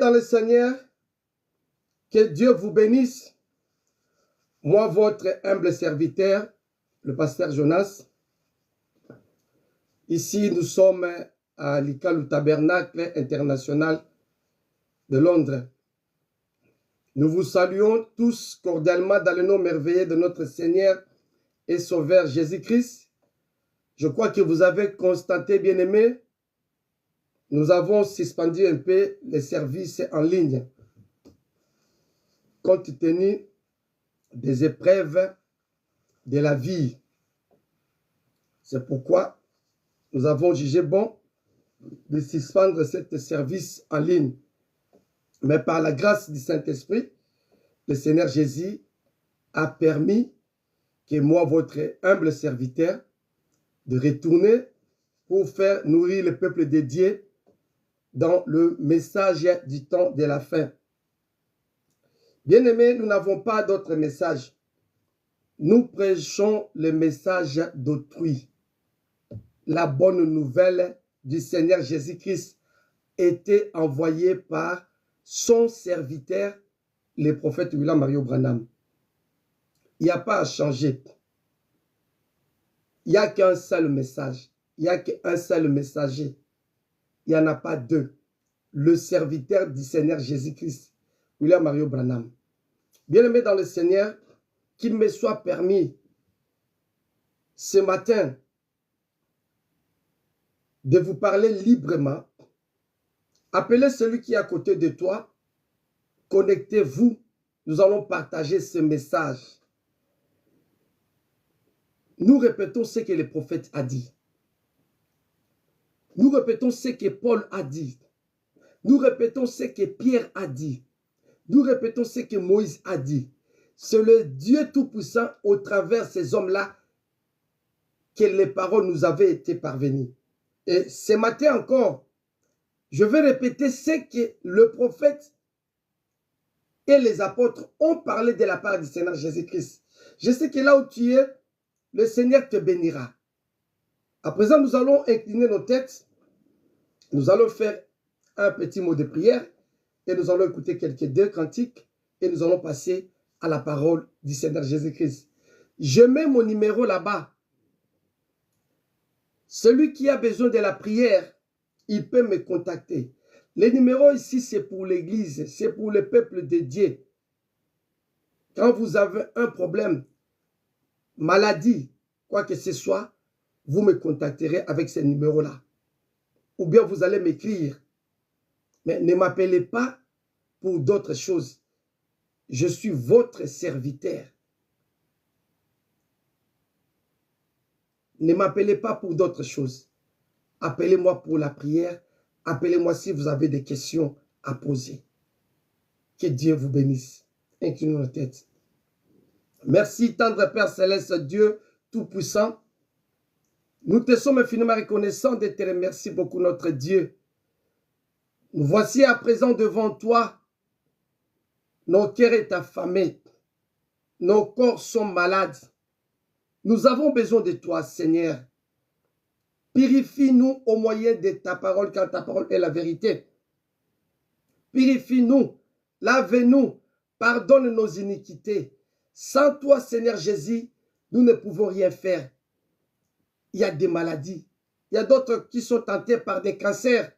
dans le Seigneur, que Dieu vous bénisse. Moi, votre humble serviteur, le pasteur Jonas. Ici, nous sommes à l'ICALU Tabernacle International de Londres. Nous vous saluons tous cordialement dans le nom merveilleux de notre Seigneur et Sauveur Jésus-Christ. Je crois que vous avez constaté, bien-aimés, nous avons suspendu un peu les services en ligne, compte tenu des épreuves de la vie. C'est pourquoi nous avons jugé bon de suspendre ce service en ligne. Mais par la grâce du Saint-Esprit, le Seigneur Jésus a permis que moi, votre humble serviteur, de retourner pour faire nourrir le peuple de Dieu dans le message du temps de la fin. Bien-aimés, nous n'avons pas d'autre message. Nous prêchons le message d'autrui. La bonne nouvelle du Seigneur Jésus-Christ était envoyée par son serviteur, le prophète William Marion Branham. Il n'y a pas à changer. Il n'y a qu'un seul message. Il n'y a qu'un seul messager. Il n'y en a pas deux. Le serviteur du Seigneur Jésus-Christ, William Marion Branham. Bien-aimé dans le Seigneur, qu'il me soit permis ce matin de vous parler librement. Appelez celui qui est à côté de toi. Connectez-vous. Nous allons partager ce message. Nous répétons ce que le prophète a dit. Nous répétons ce que Paul a dit. Nous répétons ce que Pierre a dit. Nous répétons ce que Moïse a dit. C'est le Dieu Tout-Puissant au travers de ces hommes-là que les paroles nous avaient été parvenues. Et ce matin encore, je vais répéter ce que le prophète et les apôtres ont parlé de la part du Seigneur Jésus-Christ. Je sais que là où tu es, le Seigneur te bénira. À présent, nous allons incliner nos têtes. Nous allons faire un petit mot de prière et nous allons écouter quelques deux cantiques et nous allons passer à la parole du Seigneur Jésus-Christ. Je mets mon numéro là-bas. Celui qui a besoin de la prière, il peut me contacter. Le numéro ici, c'est pour l'église, c'est pour le peuple de Dieu. Quand vous avez un problème, maladie, quoi que ce soit, vous me contacterez avec ce numéro-là. Ou bien vous allez m'écrire. Mais ne m'appelez pas pour d'autres choses. Je suis votre serviteur. Ne m'appelez pas pour d'autres choses. Appelez-moi pour la prière. Appelez-moi si vous avez des questions à poser. Que Dieu vous bénisse. Inclinons nos têtes. Merci, tendre Père Céleste, Dieu Tout-Puissant. Nous te sommes infiniment reconnaissants de te remercier beaucoup, notre Dieu. Nous voici à présent devant toi. Nos cœurs sont affamés. Nos corps sont malades. Nous avons besoin de toi, Seigneur. Purifie-nous au moyen de ta parole, car ta parole est la vérité. Purifie-nous, lave-nous, pardonne nos iniquités. Sans toi, Seigneur Jésus, nous ne pouvons rien faire. Il y a des maladies. Il y a d'autres qui sont tentés par des cancers.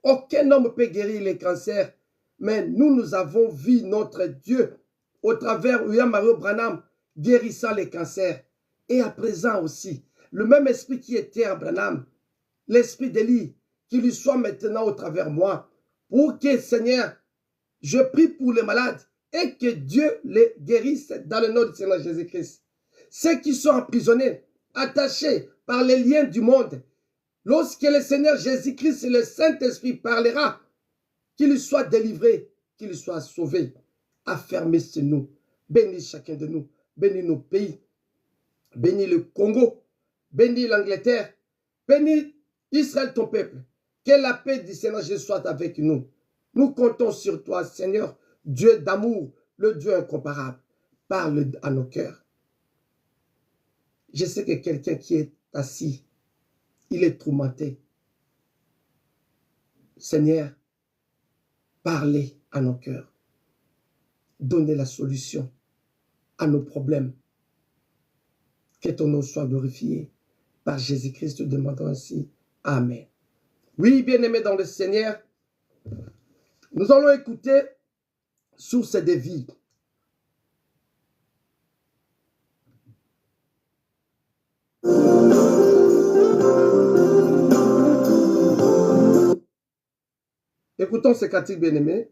Aucun homme peut guérir les cancers. Mais nous avons vu notre Dieu au travers William Marion Branham guérissant les cancers. Et à présent aussi, le même esprit qui était à Branham, l'esprit d'Élie, qui lui soit maintenant au travers moi, pour que, Seigneur, je prie pour les malades et que Dieu les guérisse dans le nom du Seigneur Jésus-Christ. Ceux qui sont emprisonnés, attachés par les liens du monde, lorsque le Seigneur Jésus-Christ et le Saint-Esprit parlera, qu'il soit délivré, qu'il soit sauvé. Affermissez-nous, bénis chacun de nous, bénis nos pays, bénis le Congo, bénis l'Angleterre, bénis Israël, ton peuple. Que la paix du Seigneur Jésus soit avec nous. Nous comptons sur toi, Seigneur, Dieu d'amour, le Dieu incomparable. Parle à nos cœurs. Je sais que quelqu'un qui est assis, il est tourmenté. Seigneur, parler à nos cœurs, donner la solution à nos problèmes. Que ton nom soit glorifié. Par Jésus-Christ, nous demandons ainsi. Amen. Oui, bien-aimés dans le Seigneur, nous allons écouter Source de vie. Écoutons ce cantique, bien-aimé.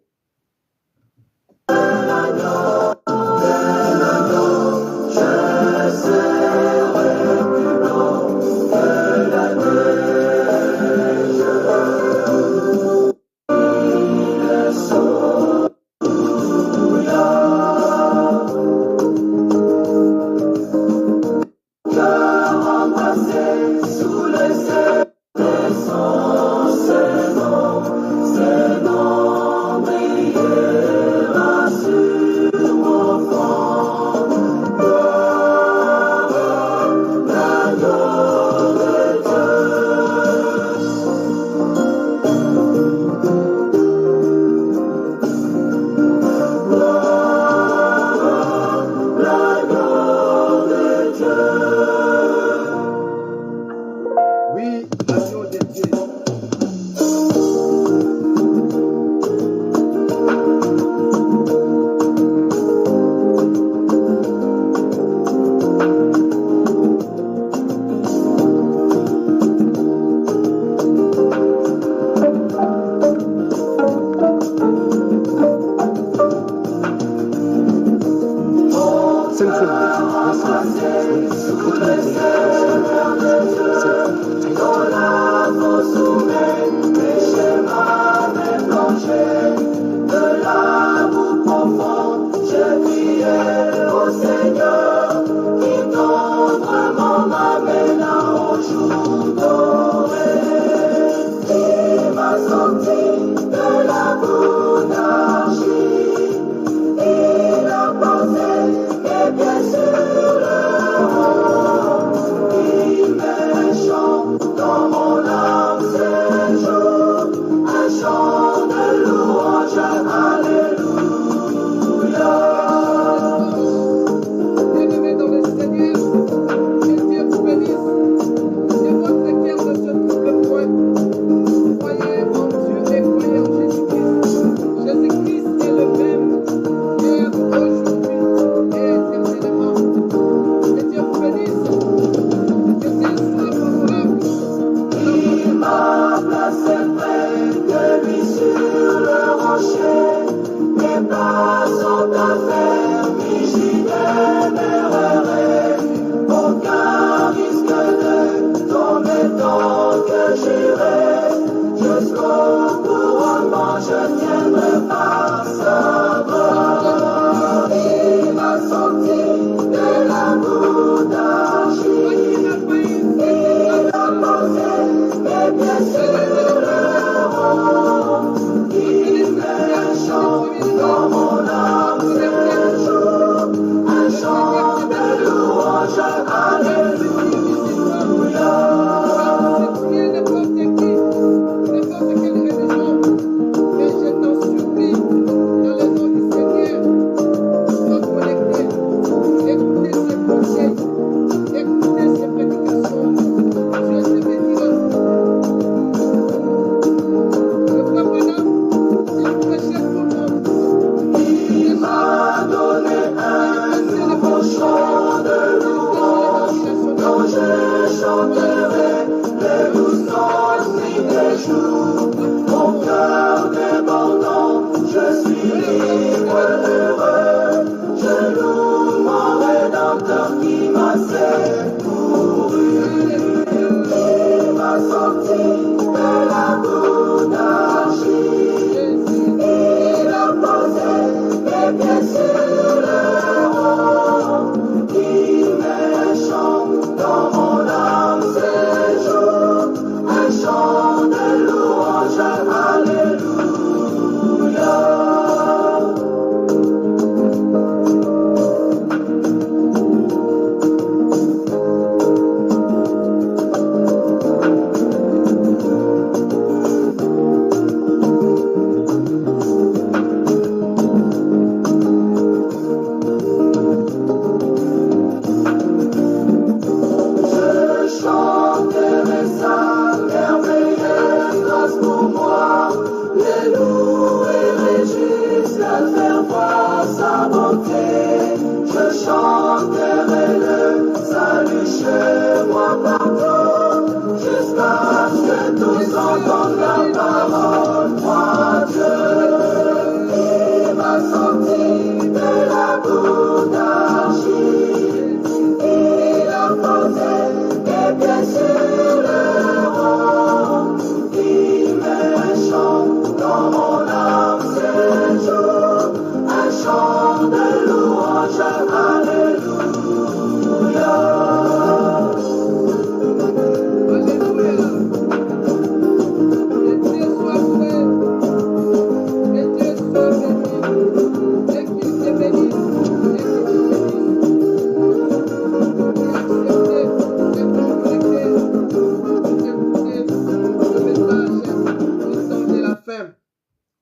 Dans mon âme séjour, un chant de louange.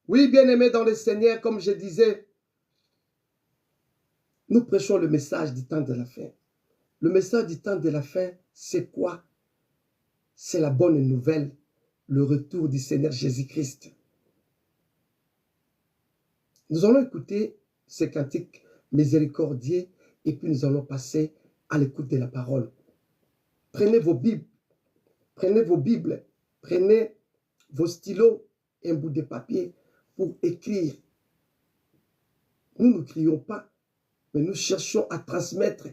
Oui, bien-aimés dans le Seigneur, comme je disais, nous prêchons le message du temps de la fin. Le message du temps de la fin, c'est quoi? C'est la bonne nouvelle, le retour du Seigneur Jésus-Christ. Nous allons écouter ce cantique miséricordieux et puis nous allons passer à l'écoute de la parole. Prenez vos Bibles, prenez vos stylos et un bout de papier pour écrire. Nous ne crions pas, mais nous cherchons à transmettre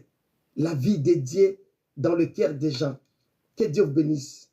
la vie de Dieu dans le cœur des gens. Que Dieu vous bénisse.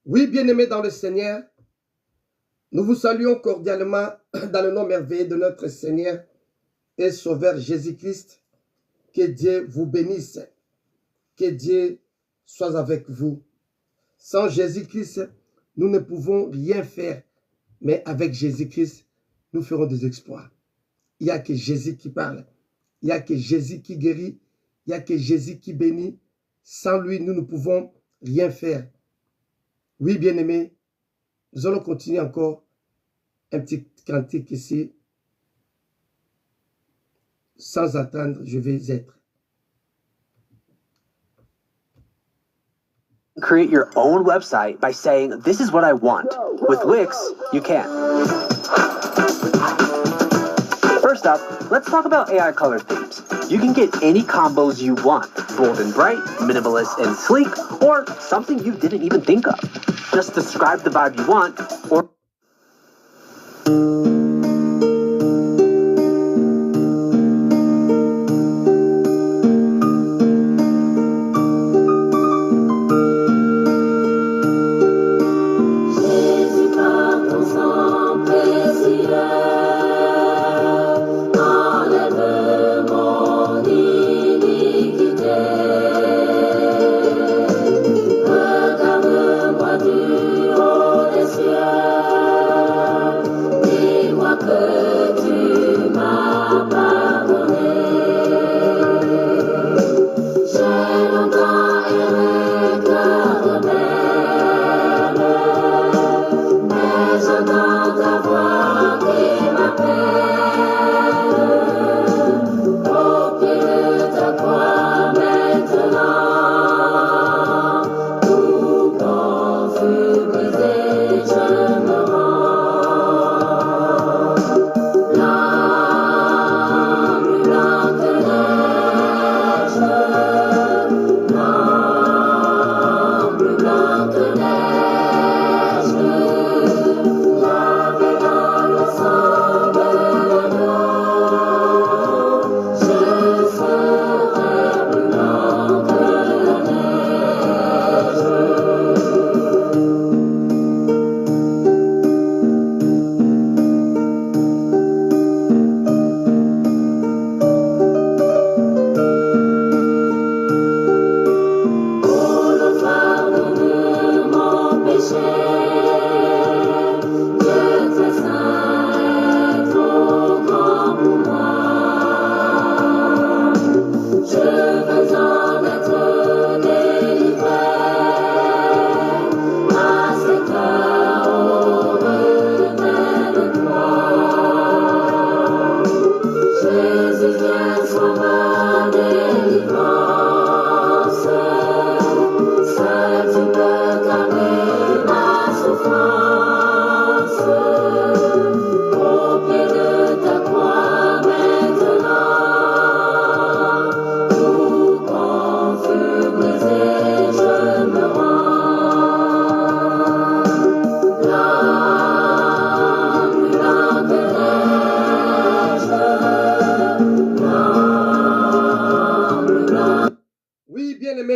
Oui, bien-aimés dans le Seigneur, nous vous saluons cordialement dans le nom merveilleux de notre Seigneur et Sauveur Jésus-Christ. Que Dieu vous bénisse. Que Dieu soit avec vous. Sans Jésus-Christ, nous ne pouvons rien faire. Mais avec Jésus-Christ, nous ferons des exploits. Il n'y a que Jésus qui parle. Il n'y a que Jésus qui guérit. Il n'y a que Jésus qui bénit. Sans lui, nous ne pouvons rien faire. Oui, bien-aimés, nous allons continuer encore un petit cantique ici. Sans attendre, je vais être. create your own website by saying, "This is what I want." With Wix, you can. First up, let's talk about AI color themes. You can get any combos you want, bold and bright, minimalist and sleek, or something you didn't even think of. Just describe the vibe you want, or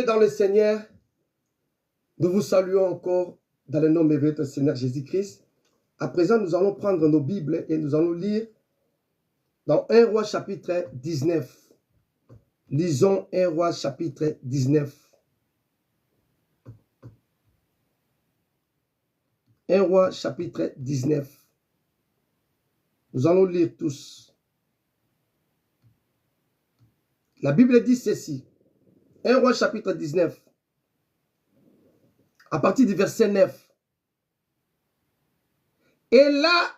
Dans le Seigneur, nous vous saluons encore dans le nom merveilleux de Seigneur Jésus-Christ. À présent, nous allons prendre nos Bibles et nous allons lire dans 1 Roi chapitre 19. Lisons 1 Roi chapitre 19. 1 Roi chapitre 19. Nous allons lire tous. La Bible dit ceci. 1 Roi chapitre 19, à partir du verset 9. Et là,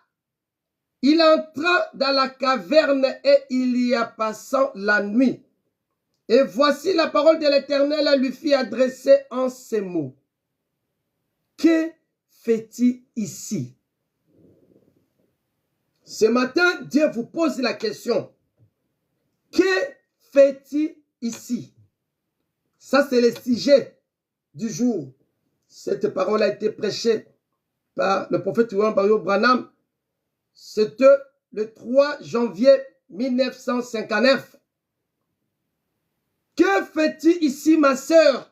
il entra dans la caverne et il y a passant la nuit. Et voici la parole de l'Éternel lui fit adresser en ces mots. Que fait-il ici? Ce matin, Dieu vous pose la question. Que fait-il ici? Ça, c'est le sujet du jour. Cette parole a été prêchée par le prophète William Branham. C'était le 3 janvier 1959. Que fais-tu ici, ma sœur?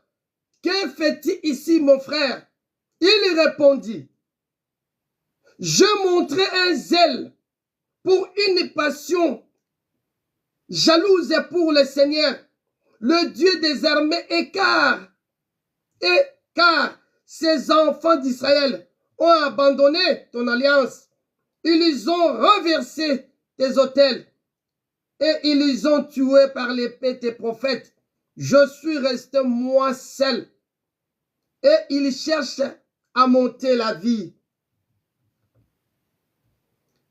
Que fais-tu ici, mon frère? Il répondit. Je montrais un zèle pour une passion jalouse pour le Seigneur, le Dieu des armées, car ces enfants d'Israël ont abandonné ton alliance. Ils ont renversé tes autels et ils ont tué par l'épée tes prophètes. Je suis resté moi seul et ils cherchent à monter la vie.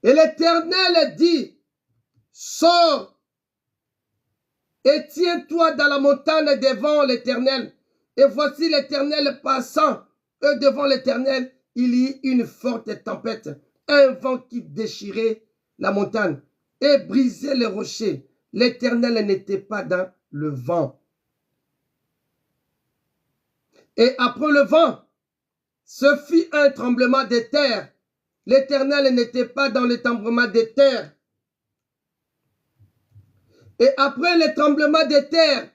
Et l'Éternel dit, sors et tiens-toi dans la montagne devant l'Éternel, Et voici l'Éternel passant. Et devant l'Éternel, il y eut une forte tempête, un vent qui déchirait la montagne et brisait les rochers. L'Éternel n'était pas dans le vent. Et après le vent, ce fut un tremblement de terre. L'Éternel n'était pas dans le tremblement de terre. Et après le tremblement de terre,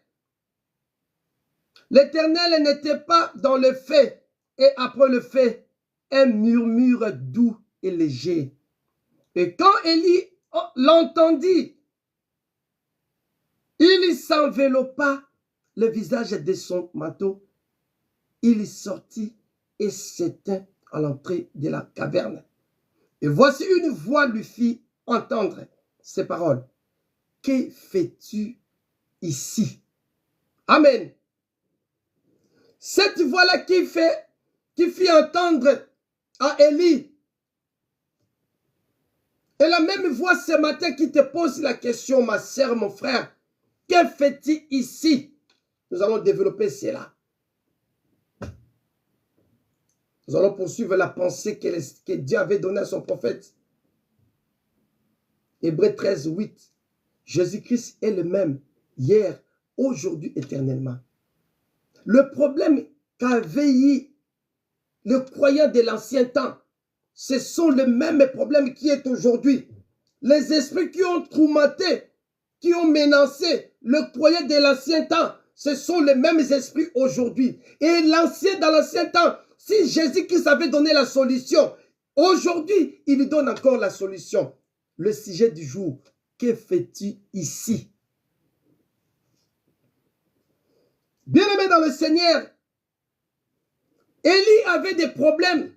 l'Éternel n'était pas dans le feu. Et après le feu, un murmure doux et léger. Et quand Élie l'entendit, il s'enveloppa le visage de son manteau. Il sortit et s'éteint à l'entrée de la caverne. Et voici une voix lui fit entendre ces paroles. Que fais-tu ici? Amen. Cette voix-là qui fit entendre à Élie est la même voix ce matin qui te pose la question, ma sœur, mon frère. Que fais-tu ici? Nous allons développer cela. Nous allons poursuivre la pensée que Dieu avait donnée à son prophète. Hébreux 13, 8. Jésus-Christ est le même hier, aujourd'hui, éternellement. Le problème qu'avaient eu les croyants de l'ancien temps, ce sont les mêmes problèmes qui est aujourd'hui. Les esprits qui ont traumatisé, qui ont menacé le croyant de l'ancien temps, ce sont les mêmes esprits aujourd'hui. Et dans l'ancien temps, si Jésus-Christ avait donné la solution, aujourd'hui, il donne encore la solution. Le sujet du jour, que fais-tu ici? Bien-aimé dans le Seigneur, Élie avait des problèmes.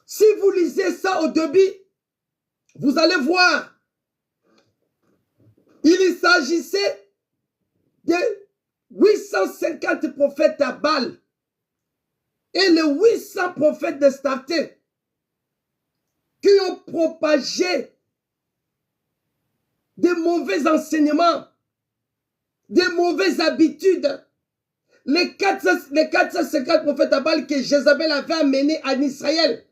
Si vous lisez ça au début, vous allez voir, il s'agissait de 850 prophètes à Baal et les 800 prophètes de Starté qui ont propagé des mauvais enseignements, des mauvaises habitudes. Les 450 prophètes à Baal que Jézabel avait amenés en Israël,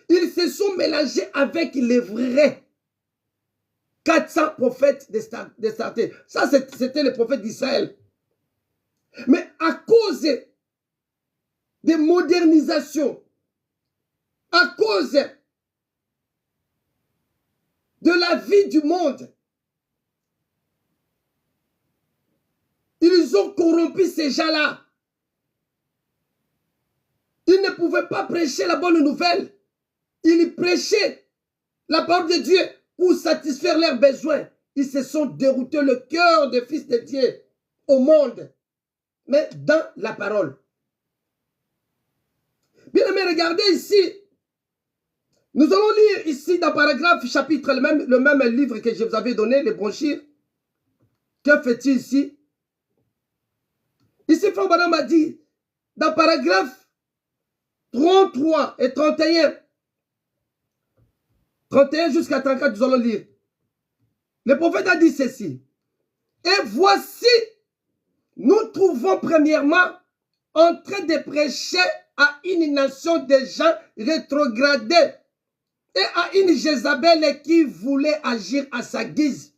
ils se sont mélangés avec les vrais 400 prophètes de Starté. Ça, c'était les prophètes d'Israël. Mais à cause des modernisations, à cause de la vie du monde, ils ont corrompu ces gens-là. Ils ne pouvaient pas prêcher la bonne nouvelle. Ils prêchaient la parole de Dieu pour satisfaire leurs besoins. Ils se sont déroutés le cœur des fils de Dieu au monde, mais dans la parole. Bien aimé, regardez ici. Nous allons lire ici dans paragraphe chapitre, le même livre que je vous avais donné, les brochures. Que fait-il ici? Ici, Frère Branham a dit, dans paragraphe 33 et 31, 31 jusqu'à 34, nous allons lire. Le prophète a dit ceci. Et voici, nous trouvons premièrement en train de prêcher à une nation de gens rétrogradés et à une Jézabel qui voulait agir à sa guise.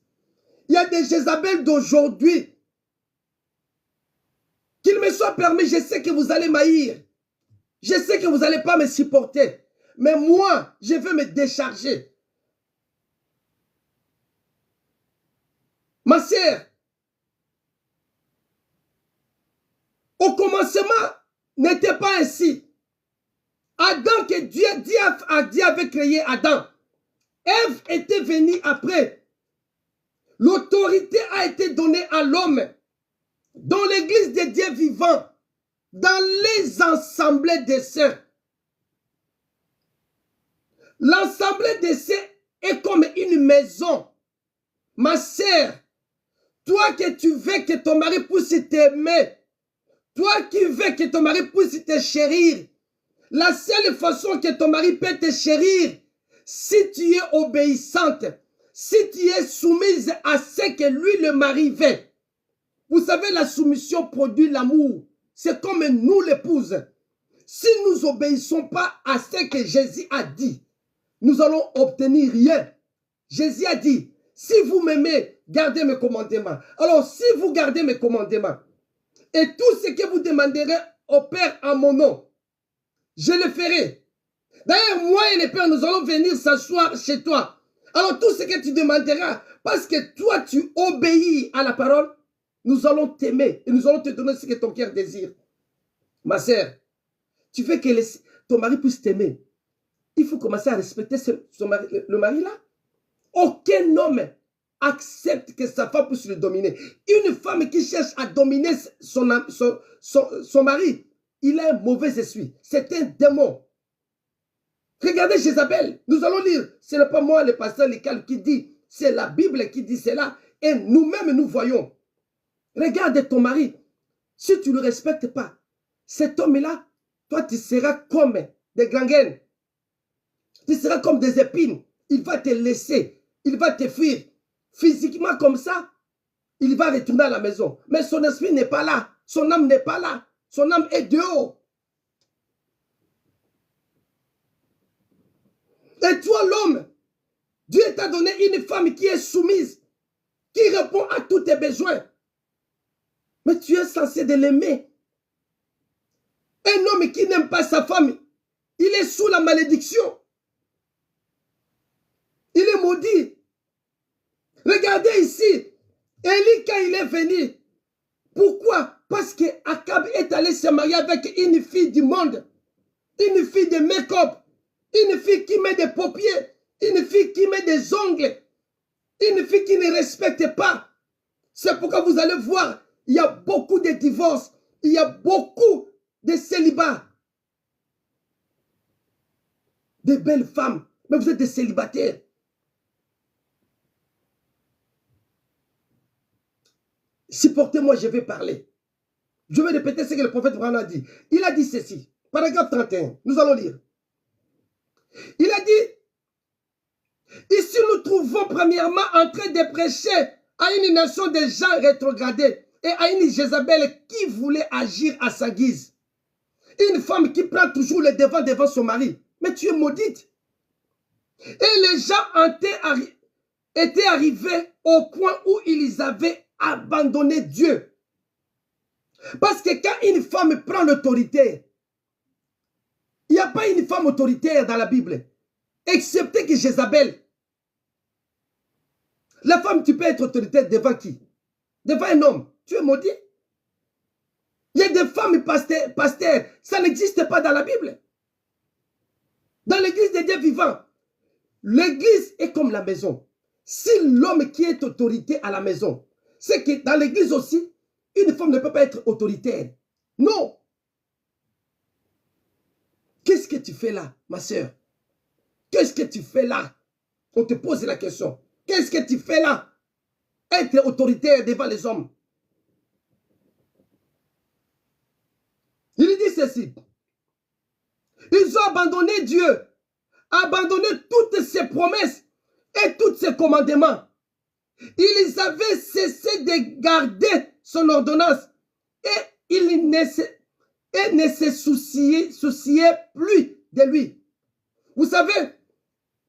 Il y a des Jézabel d'aujourd'hui. Qu'il me soit permis, je sais que vous allez m'haïr. Je sais que vous n'allez pas me supporter. Mais moi, je vais me décharger. Ma sœur, au commencement, n'était pas ainsi. Adam, que Dieu avait créé Adam. Ève était venue après. L'autorité a été donnée à l'homme dans l'église des dieux vivants, dans les assemblées des saints. L'assemblée des saints est comme une maison. Ma sœur, toi que tu veux que ton mari puisse t'aimer, toi qui veux que ton mari puisse te chérir, la seule façon que ton mari peut te chérir, si tu es obéissante, si tu es soumise à ce que lui, le mari, veut. Vous savez, la soumission produit l'amour. C'est comme nous l'épouse. Si nous n'obéissons pas à ce que Jésus a dit, nous allons obtenir rien. Jésus a dit, si vous m'aimez, gardez mes commandements. Alors, si vous gardez mes commandements, et tout ce que vous demanderez au Père en mon nom, je le ferai. D'ailleurs, moi et le Père, nous allons venir s'asseoir chez toi. Alors, tout ce que tu demanderas, parce que toi, tu obéis à la parole, nous allons t'aimer et nous allons te donner ce que ton cœur désire. Ma sœur, tu veux que ton mari puisse t'aimer. Il faut commencer à respecter le mari là. Aucun homme accepte que sa femme puisse le dominer. Une femme qui cherche à dominer son mari, il a un mauvais esprit. C'est un démon. Regardez Jézabel. Nous allons lire. Ce n'est pas moi, le pasteur Lical, qui dit. C'est la Bible qui dit cela. Et nous-mêmes, nous voyons. Regarde ton mari. Si tu ne le respectes pas, cet homme-là, toi, tu seras comme des gangrènes. Tu seras comme des épines. Il va te laisser. Il va te fuir. Physiquement comme ça, il va retourner à la maison. Mais son esprit n'est pas là. Son âme n'est pas là. Son âme est dehors. Et toi, l'homme, Dieu t'a donné une femme qui est soumise, qui répond à tous tes besoins. Mais tu es censé de l'aimer. Un homme qui n'aime pas sa femme, il est sous la malédiction. Il est maudit. Regardez ici, Élie quand il est venu, pourquoi? Parce que Akab est allé se marier avec une fille du monde, une fille de make-up, une fille qui met des paupières, une fille qui met des ongles, une fille qui ne respecte pas. C'est pourquoi vous allez voir, il y a beaucoup de divorces, il y a beaucoup de célibats. Des belles femmes, mais vous êtes des célibataires. Supportez-moi, je vais parler. Je vais répéter ce que le prophète Abraham a dit. Il a dit ceci, paragraphe 31, nous allons lire. Il a dit, ici nous trouvons premièrement en train de prêcher à une nation de gens rétrogradés et à une Jézabel qui voulait agir à sa guise. Une femme qui prend toujours le devant son mari. Mais tu es maudite. Et les gens étaient arrivés au point où ils avaient abandonné Dieu. Parce que quand une femme prend l'autorité, il n'y a pas une femme autoritaire dans la Bible, excepté que Jézabel. La femme, tu peux être autoritaire devant qui? Devant un homme. Tu es maudit. Il y a des femmes pasteurs. Ça n'existe pas dans la Bible. Dans l'église des dieux vivants, l'église est comme la maison. Si l'homme qui est autorité à la maison, c'est que dans l'église aussi, une femme ne peut pas être autoritaire. Non. Qu'est-ce que tu fais là, ma soeur? Qu'est-ce que tu fais là? On te pose la question. Qu'est-ce que tu fais là? Être autoritaire devant les hommes. Il dit ceci. Ils ont abandonné Dieu, abandonné toutes ses promesses et tous ses commandements. Ils avaient cessé de garder son ordonnance et ils ne se souciaient plus de lui. Vous savez,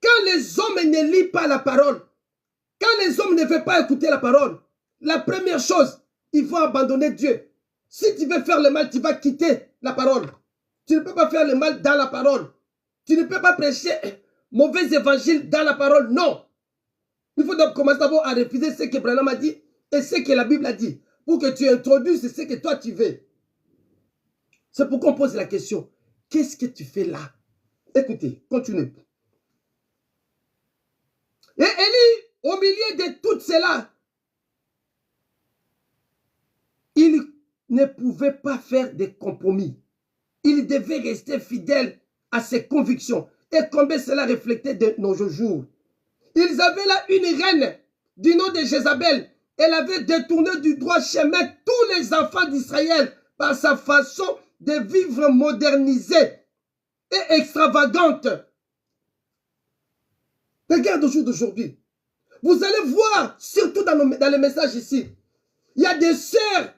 quand les hommes ne lisent pas la parole, quand les hommes ne veulent pas écouter la parole, la première chose, ils vont abandonner Dieu. Si tu veux faire le mal, tu vas quitter la parole. Tu ne peux pas faire le mal dans la parole. Tu ne peux pas prêcher mauvais évangile dans la parole. Non. Il faut donc commencer d'abord à refuser ce que Branham a dit et ce que la Bible a dit pour que tu introduises ce que toi tu veux. C'est pourquoi on pose la question. Qu'est-ce que tu fais là? Écoutez, continuez. Et Élie, au milieu de tout cela, il ne pouvait pas faire de compromis. Il devait rester fidèle à ses convictions. Et combien cela reflétait de nos jours. Ils avaient là une reine du nom de Jézabel. Elle avait détourné du droit chemin tous les enfants d'Israël par sa façon de vivre modernisée et extravagante. Regarde au jour d'aujourd'hui. Vous allez voir, surtout dans les messages ici, Il y a des sœurs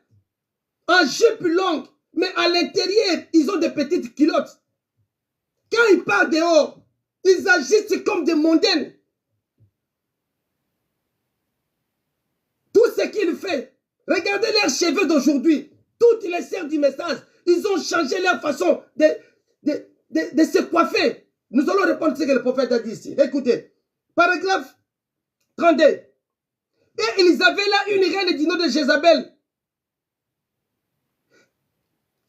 en jupe longue, mais à l'intérieur, ils ont des petites culottes. Quand ils partent dehors, ils agissent comme des mondaines. Tout ce qu'ils font, regardez leurs cheveux d'aujourd'hui. Toutes les sœurs du message, ils ont changé leur façon de se coiffer. Nous allons répondre à ce que le prophète a dit ici. Écoutez, paragraphe 32. Et ils avaient là une reine du nom de Jézabel.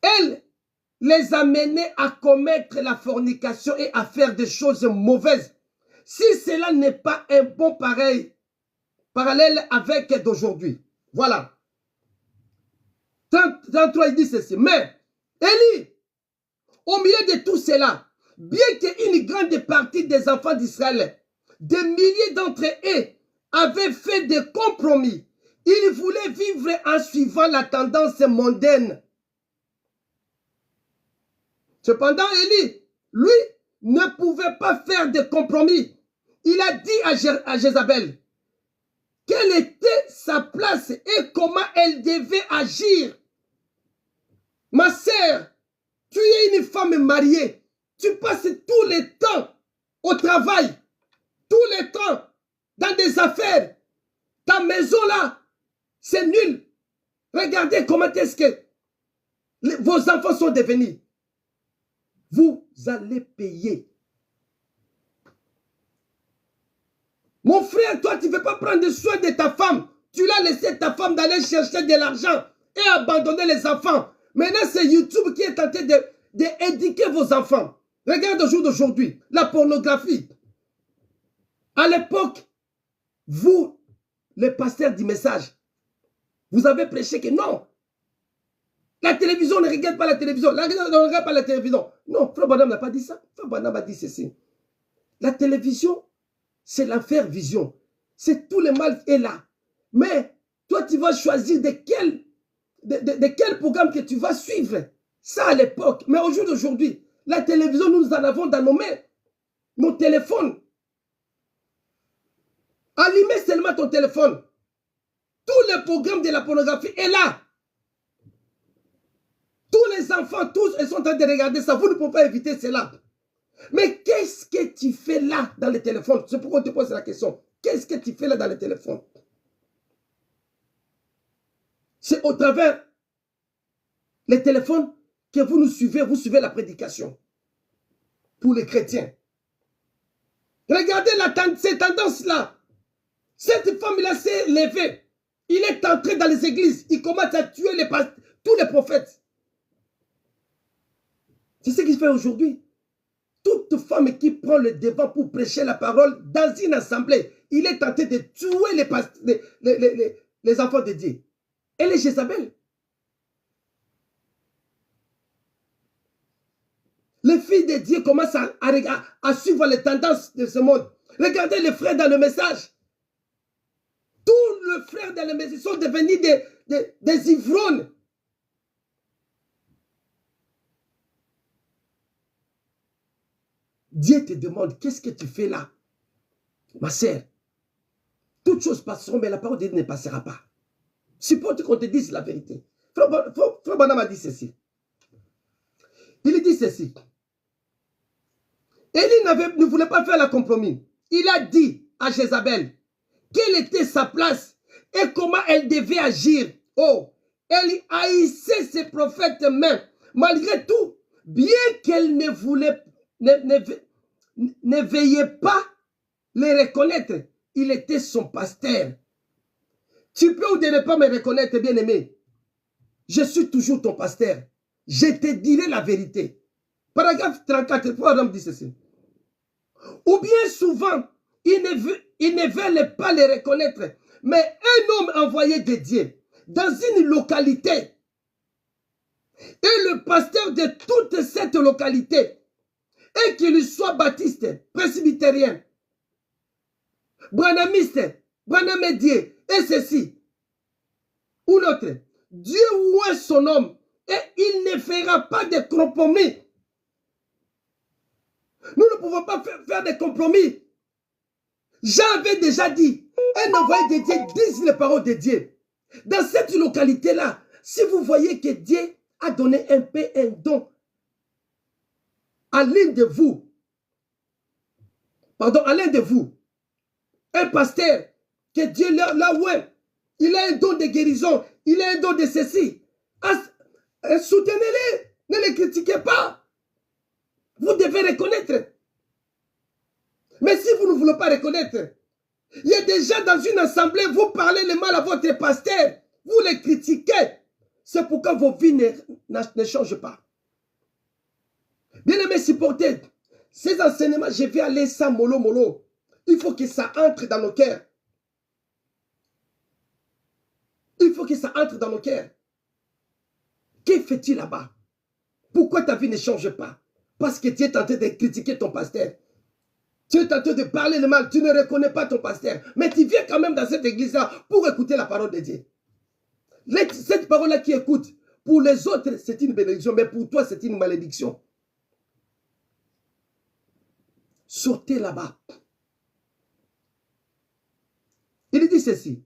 Elle les amenait à commettre la fornication et à faire des choses mauvaises. Si cela n'est pas un bon parallèle avec d'aujourd'hui. Voilà. 33, il dit ceci. Mais, Élie, au milieu de tout cela, bien qu'une grande partie des enfants d'Israël, des milliers d'entre eux, avaient fait des compromis, ils voulaient vivre en suivant la tendance mondaine. Cependant, Élie, lui, ne pouvait pas faire de compromis. Il a dit à Jézabel quelle était sa place et comment elle devait agir. Ma sœur, tu es une femme mariée. Tu passes tout le temps au travail, tout le temps dans des affaires. Ta maison là, c'est nul. Regardez comment est-ce que vos enfants sont devenus. Vous allez payer. Mon frère, toi, tu ne veux pas prendre soin de ta femme. Tu l'as laissé ta femme d'aller chercher de l'argent et abandonner les enfants. Maintenant, c'est YouTube qui est tenté d'éduquer vos enfants. Regarde au jour d'aujourd'hui, la pornographie. À l'époque, vous, les pasteurs du message, vous avez prêché que non. La télévision, on ne regarde pas la télévision. On ne regarde pas la télévision. Non, Frère Branham n'a pas dit ça. Frère Branham a dit ceci. La télévision, c'est l'enfer vision. C'est tout le mal est là. Mais toi, tu vas choisir de quel programme que tu vas suivre. Ça à l'époque. Mais au jour d'aujourd'hui, la télévision, nous en avons dans nos mains. Nos téléphones. Allumez seulement ton téléphone. Tout le programme de la pornographie est là. Tous les enfants, tous, ils sont en train de regarder ça. Vous ne pouvez pas éviter cela. Mais qu'est-ce que tu fais là dans le téléphone? C'est pourquoi on te pose la question. Qu'est-ce que tu fais là dans le téléphone? C'est au travers les téléphones que vous suivez la prédication. Pour les chrétiens. Regardez ces tendances-là. Cette femme-là s'est levée. Il est entré dans les églises. Il commence à tuer tous les prophètes. C'est ce qu'il fait aujourd'hui. Toute femme qui prend le devant pour prêcher la parole dans une assemblée, il est tenté de tuer les enfants de Dieu. Et les Jézabel. Les filles de Dieu commencent à suivre les tendances de ce monde. Regardez les frères dans le message. Tous les frères dans le message sont devenus des ivrognes. Dieu te demande, qu'est-ce que tu fais là? Ma sœur, toutes choses passeront, mais la parole de Dieu ne passera pas. Supporte qu'on te dise la vérité. Frère Branham a dit ceci. Il dit ceci. Élie ne voulait pas faire le compromis. Il a dit à Jézabel quelle était sa place et comment elle devait agir. Oh, elle haïssait ses prophètes même. Malgré tout, bien qu'elle ne veillait pas les reconnaître, il était son pasteur. Tu peux ou ne pas me reconnaître, bien-aimé. Je suis toujours ton pasteur. Je te dirai la vérité. Paragraphe 34, Paul dit ceci. Ou bien souvent, ils ne veulent pas les reconnaître. Mais un homme envoyé de Dieu dans une localité et le pasteur de toute cette localité, et qu'il soit baptiste, presbytérien, branhamiste, branhamédier, et ceci, ou l'autre, Dieu ouvre son homme et il ne fera pas de compromis. Nous ne pouvons pas faire des compromis. Jean avait déjà dit, un envoyé de Dieu dit les paroles de Dieu. Dans cette localité-là, si vous voyez que Dieu a donné un peu un don à l'un de vous, un pasteur, que Dieu là ouais, il a un don de guérison, il a un don de ceci, soutenez-les, ne les critiquez pas. Vous devez reconnaître. Mais si vous ne voulez pas reconnaître, il y a des gens dans une assemblée, vous parlez le mal à votre pasteur, vous les critiquez. C'est pourquoi vos vies ne changent pas. Bien-aimés, supporters, ces enseignements, je vais aller sans mollo. Il faut que ça entre dans nos cœurs. Il faut que ça entre dans nos cœurs. Que fais-tu là-bas? Pourquoi ta vie ne change pas? Parce que tu es tenté de critiquer ton pasteur. Tu es tenté de parler le mal. Tu ne reconnais pas ton pasteur. Mais tu viens quand même dans cette église-là pour écouter la parole de Dieu. Cette parole-là qui écoute, pour les autres, c'est une bénédiction. Mais pour toi, c'est une malédiction. Sortez là-bas. Il dit ceci.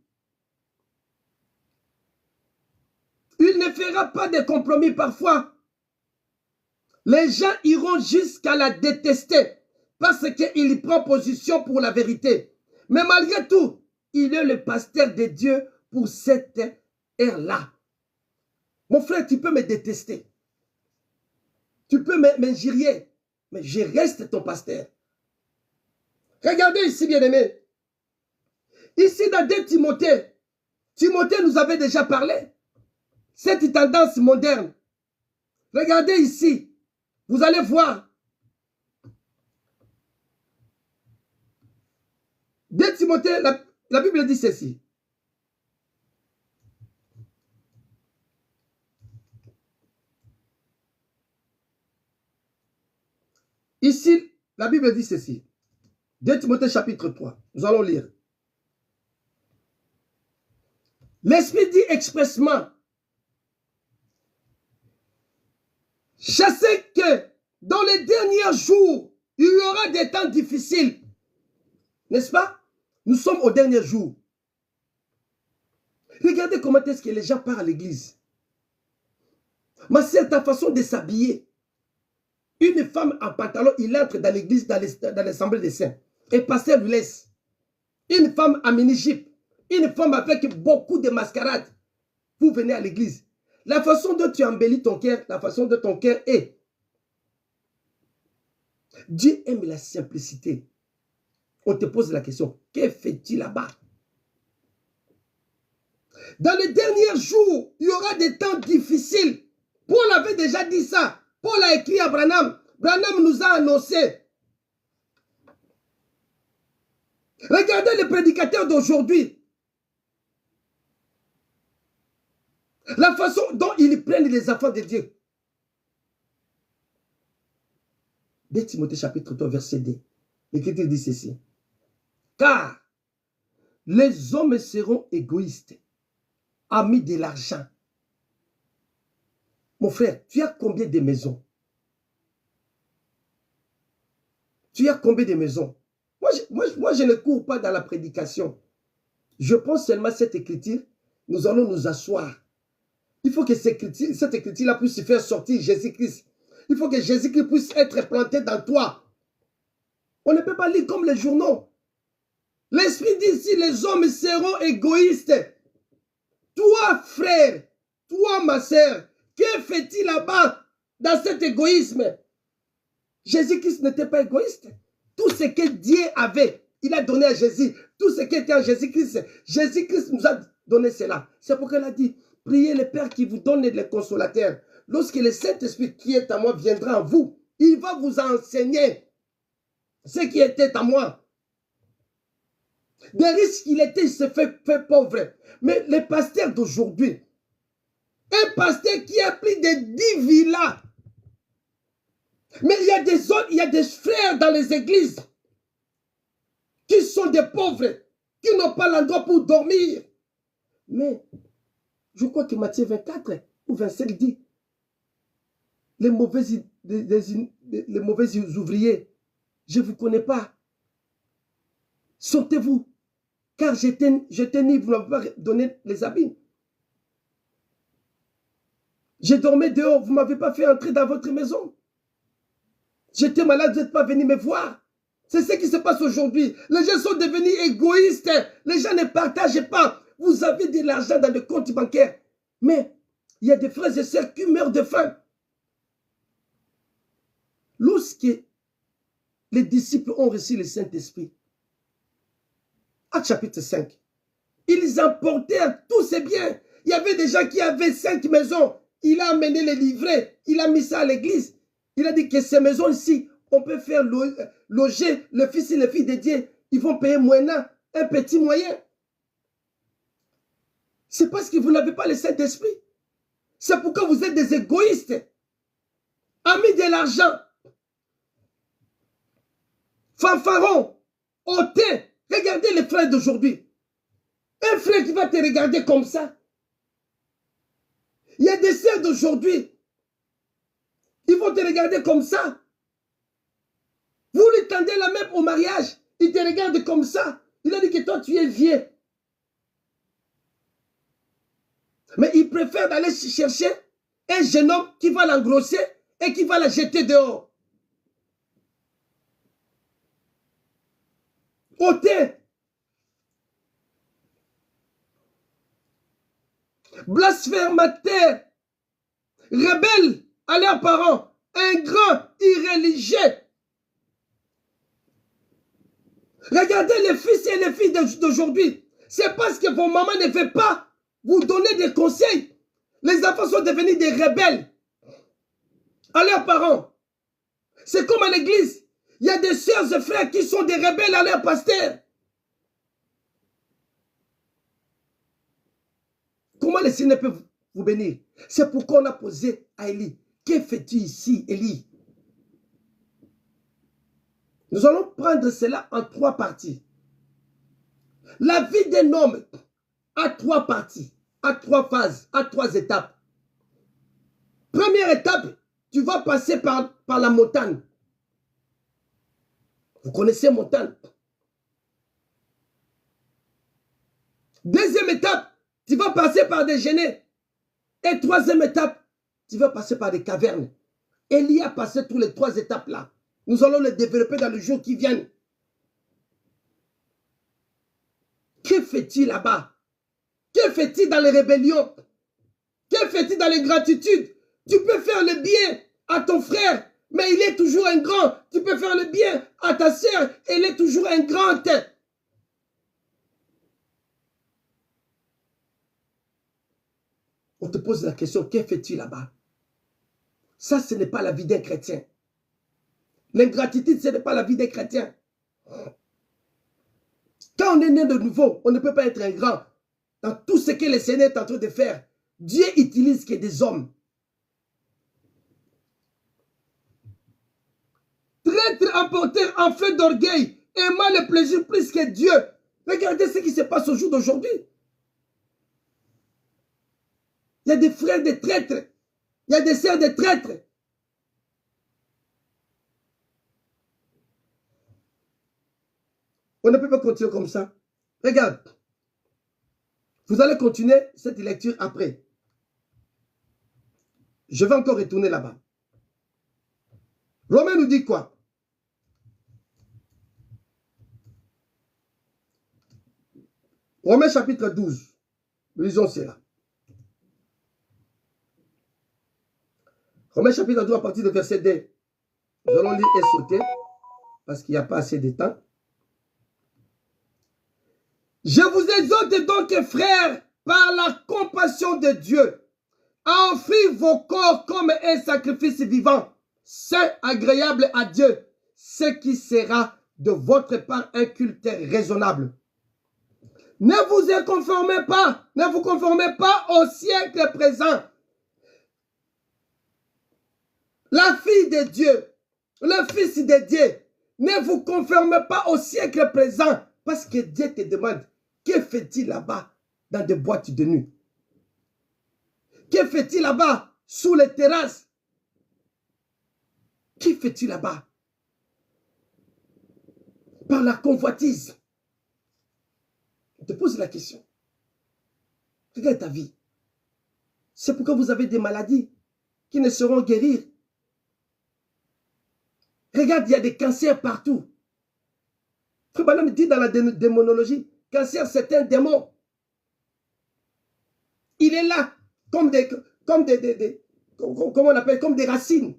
Il ne fera pas de compromis parfois. Les gens iront jusqu'à la détester parce qu'il prend position pour la vérité. Mais malgré tout, il est le pasteur de Dieu pour cette ère-là. Mon frère, tu peux me détester. Tu peux m'injurier. Mais je reste ton pasteur. Regardez ici, bien-aimé. Ici, dans 2 Timothée, Timothée nous avait déjà parlé. Cette tendance moderne. Regardez ici. Vous allez voir. 2 Timothée, la Bible dit ceci. Ici, la Bible dit ceci. 2 Timothée chapitre 3. Nous allons lire. L'Esprit dit expressement, je sais que dans les derniers jours, il y aura des temps difficiles. N'est-ce pas? Nous sommes aux derniers jours. Regardez comment est-ce que les gens partent à l'église. Ma sœur, ta façon de s'habiller. Une femme en pantalon, il entre dans l'église, dans l'assemblée des saints. Et pasteur lui laisse. Une femme en mini-jupe. Une femme avec beaucoup de mascarades. Vous venez à l'église. La façon dont tu embellis ton cœur, la façon dont ton cœur est. Dieu aime la simplicité. On te pose la question, que fais-tu là-bas? Dans les derniers jours, il y aura des temps difficiles. Paul avait déjà dit ça. Paul a écrit à Branham. Branham nous a annoncé. Regardez les prédicateurs d'aujourd'hui. La façon dont ils prennent les enfants de Dieu. 2 Timothée chapitre 3 verset 2. L'Écriture dit ceci. Car les hommes seront égoïstes, amis de l'argent. Mon frère, tu as combien de maisons? Tu as combien de maisons? Moi, je ne cours pas dans la prédication. Je prends seulement cette écriture. Nous allons nous asseoir. Il faut que cette écriture-là puisse faire sortir Jésus-Christ. Il faut que Jésus-Christ puisse être planté dans toi. On ne peut pas lire comme les journaux. L'Esprit dit ici, les hommes seront égoïstes. Toi, frère, toi, ma sœur, que fait-il là-bas dans cet égoïsme? Jésus-Christ n'était pas égoïste. Tout ce que Dieu avait, il a donné à Jésus. Tout ce qui était en Jésus-Christ, Jésus-Christ nous a donné cela. C'est pourquoi il a dit, priez le Père qui vous donne les consolateurs. Lorsque le Saint-Esprit qui est à moi viendra en vous, il va vous enseigner ce qui était à moi. Des risques qu'il était, il se fait pauvre. Mais les pasteurs d'aujourd'hui, un pasteur qui a pris des 10 villas, mais il y a des frères dans les églises qui sont des pauvres, qui n'ont pas l'endroit pour dormir. Mais je crois que Matthieu 24 ou 25 dit, les mauvais ouvriers, je ne vous connais pas. Sortez-vous, car je t'ai dit, vous n'avez pas donné les habits. Je dormais dehors, vous ne m'avez pas fait entrer dans votre maison. J'étais malade, vous n'êtes pas venu me voir. C'est ce qui se passe aujourd'hui. Les gens sont devenus égoïstes. Les gens ne partagent pas. Vous avez de l'argent dans le compte bancaire. Mais il y a des frères et sœurs qui meurent de faim. Lorsque les disciples ont reçu le Saint-Esprit, Actes chapitre 5, ils emportèrent tous ces biens. Il y avait des gens qui avaient 5 maisons. Il a amené les livrets. Il a mis ça à l'église. Il a dit que ces maisons ici, on peut faire loger le fils et les filles de Dieu. Ils vont payer moyennant un petit moyen. C'est parce que vous n'avez pas le Saint-Esprit. C'est pourquoi vous êtes des égoïstes. Amis de l'argent. Fanfaron. Hautain. Regardez les frères d'aujourd'hui. Un frère qui va te regarder comme ça. Il y a des sœurs d'aujourd'hui. Ils vont te regarder comme ça. Vous lui tendez la main au mariage. Il te regarde comme ça. Il a dit que toi, tu es vieux. Mais il préfère aller chercher un jeune homme qui va l'engrosser et qui va la jeter dehors. Hautain. Blasphémateur. Rebelle à leurs parents. Un grand irréligieux. Regardez les fils et les filles d'aujourd'hui. C'est parce que vos mamans ne veulent pas vous donner des conseils. Les enfants sont devenus des rebelles à leurs parents. C'est comme à l'église. Il y a des sœurs et frères qui sont des rebelles à leurs pasteurs. Comment le Seigneur peut vous bénir? C'est pourquoi on a posé à Élie. Que fais-tu ici, Élie? Nous allons prendre cela en 3 parties. La vie d'un homme a 3 parties, a 3 phases, a 3 étapes. Première étape, tu vas passer par la montagne. Vous connaissez montagne. Deuxième étape, tu vas passer par des genêts. Et troisième étape, tu vas passer par des cavernes. Élie a passé toutes les 3 étapes là. Nous allons les développer dans les jours qui viennent. Que fait-il là-bas? Que fait-il dans les rébellions? Que fait-il dans les gratitudes? Tu peux faire le bien à ton frère, mais il est toujours un grand. Tu peux faire le bien à ta sœur, elle est toujours un grand. On te pose la question, que fais-tu là-bas? Ça, ce n'est pas la vie d'un chrétien. L'ingratitude, ce n'est pas la vie des chrétiens. Quand on est né de nouveau, on ne peut pas être un grand. Dans tout ce que le Seigneur est en train de faire, Dieu utilise que des hommes. Traître, emporteur, en feu d'orgueil, aimant le plaisir plus que Dieu. Regardez ce qui se passe au jour d'aujourd'hui. Il y a des frères de traîtres. Il y a des sœurs de traîtres. On ne peut pas continuer comme ça. Regarde. Vous allez continuer cette lecture après. Je vais encore retourner là-bas. Romain nous dit quoi? Romains chapitre 12. Lisons cela. Romains chapitre 12 à partir de verset 2. Nous allons lire et sauter parce qu'il n'y a pas assez de temps. Je vous exhorte donc, frères, par la compassion de Dieu, à offrir vos corps comme un sacrifice vivant, saint, agréable à Dieu, ce qui sera de votre part un culte raisonnable. Ne vous conformez pas au siècle présent. La fille de Dieu, le fils de Dieu, ne vous conformez pas au siècle présent, parce que Dieu te demande, que fait-il là-bas dans des boîtes de nuit? Que fait-il là-bas sous les terrasses? Que fait-il là-bas? Par la convoitise. On te pose la question. Regarde ta vie. C'est pourquoi vous avez des maladies. qui ne sauront guérir. Regarde, il y a des cancers partout. Frère Branham dit dans la démonologie, cancer c'est un démon. Il est là, comment on appelle, comme des racines.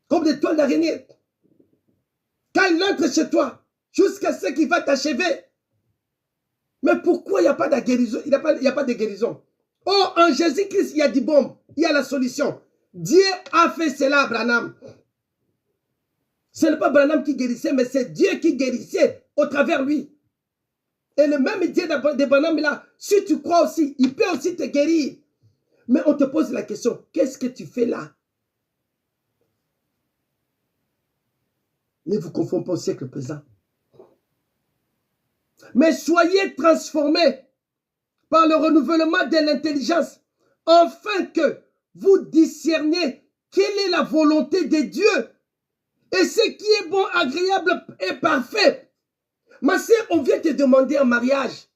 Comme des toiles d'araignée. Quand il entre chez toi, jusqu'à ce qu'il va t'achever. Mais pourquoi il n'y a pas de guérison? Il n'y a pas de guérison. Oh, en Jésus-Christ, il y a du bon. Il y a la solution. Dieu a fait cela à Branham. Ce n'est pas Branham qui guérissait, mais c'est Dieu qui guérissait au travers lui. Et le même Dieu de Branham là, si tu crois aussi, il peut aussi te guérir. Mais on te pose la question, qu'est-ce que tu fais là? Ne vous confondez pas au siècle présent. Mais soyez transformés par le renouvellement de l'intelligence, afin que vous discerniez quelle est la volonté de Dieu et ce qui est bon, agréable et parfait. Ma sœur, on vient te demander un mariage.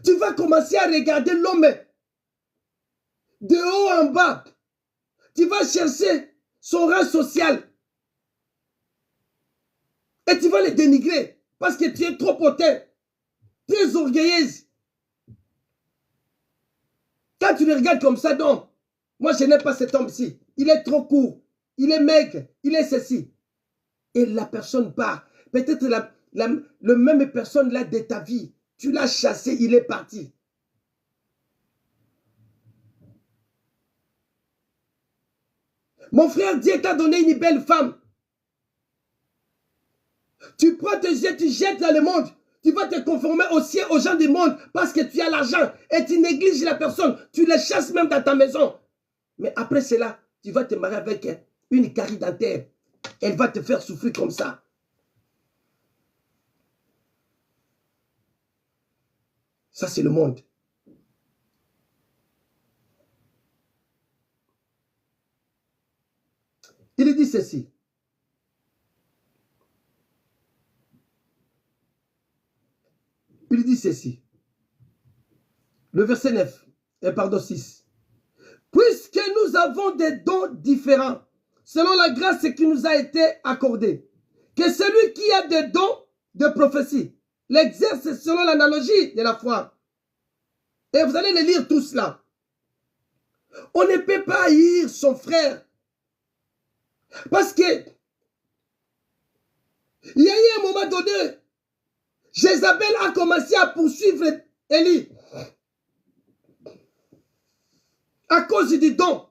Tu vas commencer à regarder l'homme de haut en bas. Tu vas chercher son rang social. Et tu vas le dénigrer parce que tu es trop hautain, très orgueilleuse. Quand tu le regardes comme ça, non. Moi, je n'aime pas cet homme-ci. Il est trop court. Il est maigre. Il est ceci. Et la personne part. Peut-être le même personne là de ta vie. Tu l'as chassé, il est parti. Mon frère, Dieu t'a donné une belle femme. Tu prends tes yeux, tu jettes dans le monde. Tu vas te conformer aux gens du monde parce que tu as l'argent et tu négliges la personne. Tu la chasses même dans ta maison. Mais après cela, tu vas te marier avec une carie dentaire. Elle va te faire souffrir comme ça. Ça, c'est le monde. Il dit ceci. Il dit ceci. Le verset 9, pardon 6. Puisque nous avons des dons différents, selon la grâce qui nous a été accordée, que celui qui a des dons de prophétie l'exerce selon l'analogie de la foi. Et vous allez les lire tous là. On ne peut pas haïr son frère. Parce que il y a eu un moment donné, Jézabel a commencé à poursuivre Élie. À cause du don.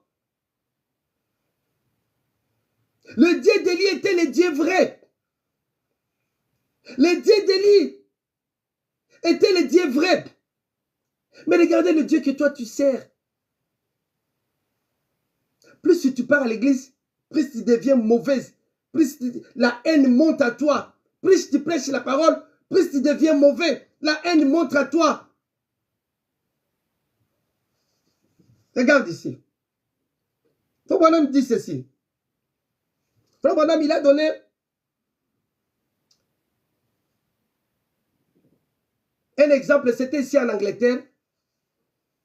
Le Dieu d'Élie était le Dieu vrai. Le Dieu d'Élie était le Dieu vrai. Mais regardez le Dieu que toi tu sers. Plus tu pars à l'église, plus tu deviens mauvaise. Plus la haine monte à toi. Plus tu prêches la parole, plus tu deviens mauvais. La haine monte à toi. Regarde ici. Frère Branham dit ceci. Frère Branham, il a donné un exemple. C'était ici en Angleterre.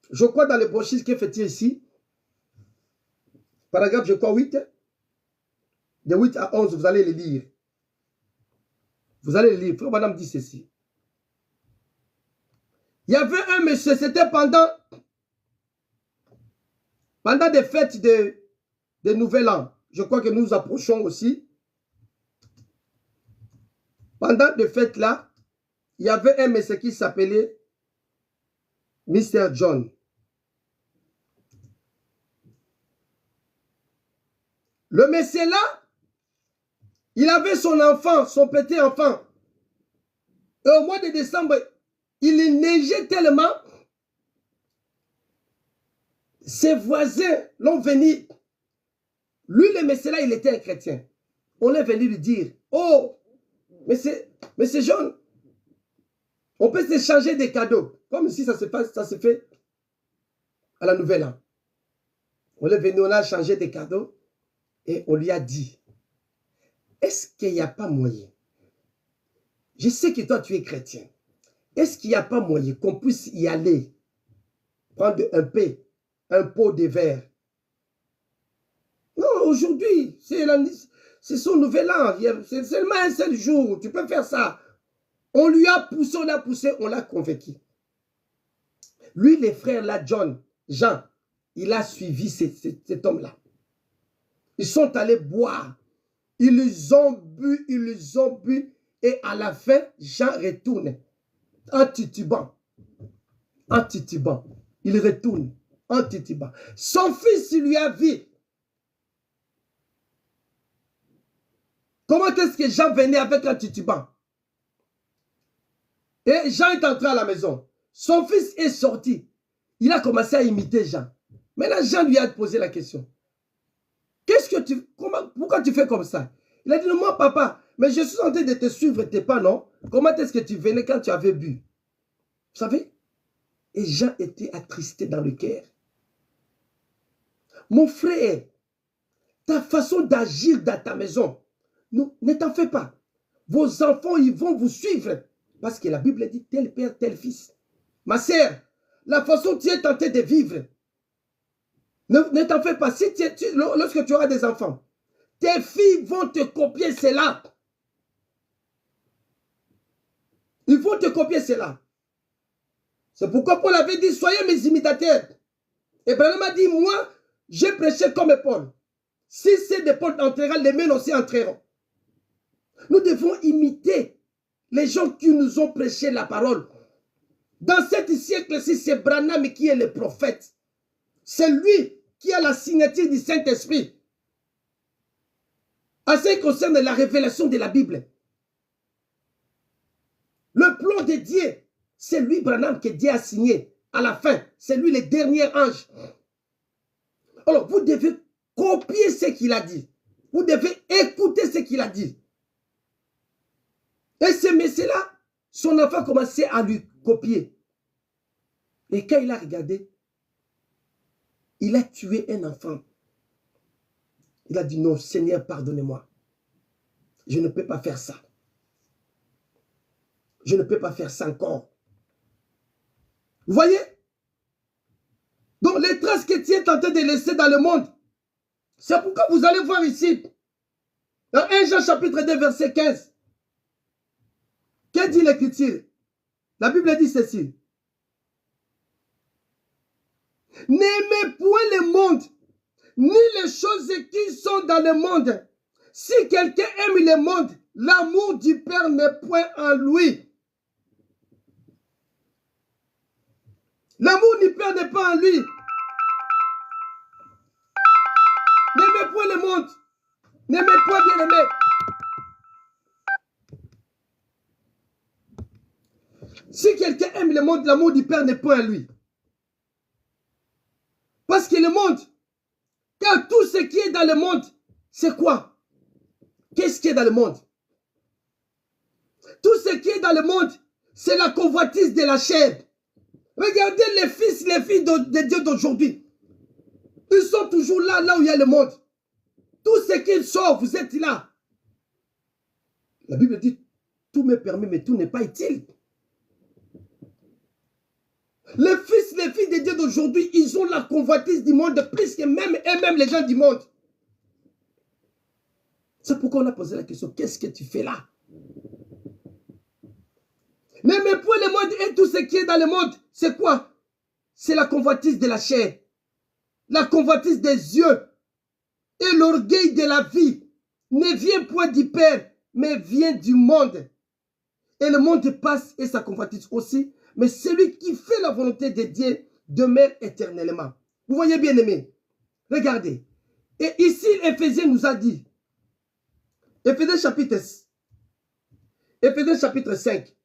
Je crois dans le brochure qui est fait ici. Paragraphe, je crois, 8. De 8 à 11, vous allez le lire. Vous allez le lire. Frère Branham dit ceci. Il y avait un monsieur, c'était pendant des fêtes de Nouvel An. Je crois que nous nous approchons aussi. Pendant des fêtes là, il y avait un monsieur qui s'appelait Mr. John. Le monsieur là, il avait son enfant, son petit enfant. Et au mois de décembre, il neigeait tellement. Ses voisins l'ont venu. Lui, le monsieur là, il était un chrétien. On est venu lui dire, oh, monsieur John, on peut s'échanger des cadeaux. Comme si ça se fait à la Nouvelle An. On est venu, on a changé des cadeaux. Et on lui a dit, est-ce qu'il n'y a pas moyen? Je sais que toi, tu es chrétien. Est-ce qu'il n'y a pas moyen qu'on puisse y aller prendre un pot de verre. Non, aujourd'hui, c'est son nouvel an. C'est seulement un seul jour. Tu peux faire ça. On lui a poussé, on l'a convaincu. Lui, les frères là, Jean, il a suivi cet homme-là. Ils sont allés boire. Ils ont bu. Et à la fin, Jean retourne en titubant. Il retourne en titubant. Son fils lui a dit, comment est-ce que Jean venait avec un titubant? Et Jean est entré à la maison. Son fils est sorti. Il a commencé à imiter Jean. Maintenant, Jean lui a posé la question. Pourquoi tu fais comme ça? Il a dit, non, moi, papa, mais je suis en train de te suivre tes pas, non? Comment est-ce que tu venais quand tu avais bu? Vous savez? Et Jean était attristé dans le cœur. Mon frère, ta façon d'agir dans ta maison, ne t'en fais pas. Vos enfants, ils vont vous suivre. Parce que la Bible dit tel père, tel fils. Ma sœur, la façon dont tu es tenté de vivre, ne t'en fais pas. Lorsque tu auras des enfants, tes filles vont te copier cela. Ils vont te copier cela. C'est pourquoi Paul avait dit, soyez mes imitateurs. Et Branham a dit, moi, j'ai prêché comme Paul. Si c'est de Paul entrera, les miens aussi entreront. Nous devons imiter les gens qui nous ont prêché la parole. Dans cet siècle-ci, c'est Branham qui est le prophète. C'est lui qui a la signature du Saint-Esprit. En ce qui concerne la révélation de la Bible. Le plan de Dieu, c'est lui, Branham, que Dieu a signé. À la fin, c'est lui le dernier ange. Alors, vous devez copier ce qu'il a dit. Vous devez écouter ce qu'il a dit. Et ce monsieur-là, son enfant commençait à lui copier. Et quand il a regardé, il a tué un enfant. Il a dit, non, Seigneur, pardonnez-moi. Je ne peux pas faire ça. Je ne peux pas faire ça encore. Vous voyez? Donc, les traces que tu es tenté de laisser dans le monde, c'est pourquoi vous allez voir ici, dans 1 Jean chapitre 2, verset 15. Que dit l'Écriture? La Bible dit ceci. N'aimez point le monde, ni les choses qui sont dans le monde. Si quelqu'un aime le monde, l'amour du Père n'est point en lui. L'amour du Père n'est pas en lui. N'aimez point le monde. N'aimez point bien aimé. Si quelqu'un aime le monde, l'amour du Père n'est point en lui. Parce que le monde, car tout ce qui est dans le monde, c'est quoi? Qu'est-ce qui est dans le monde? Tout ce qui est dans le monde, c'est la convoitise de la chair. Regardez les fils, les filles de Dieu d'aujourd'hui. Ils sont toujours là où il y a le monde. Tout ce qu'ils sont, vous êtes là. La Bible dit, tout m'est permis, mais tout n'est pas utile. Les fils, les filles de Dieu d'aujourd'hui, ils ont la convoitise du monde plus que même les gens du monde. C'est pourquoi on a posé la question, qu'est-ce que tu fais là? N'aimez point le monde et tout ce qui est dans le monde. C'est quoi? C'est la convoitise de la chair. La convoitise des yeux. Et l'orgueil de la vie ne vient point du Père, mais vient du monde. Et le monde passe et sa convoitise aussi. Mais celui qui fait la volonté de Dieu demeure éternellement. Vous voyez bien aimé? Regardez. Et ici, Éphésiens nous a dit. Éphésiens chapitre 5.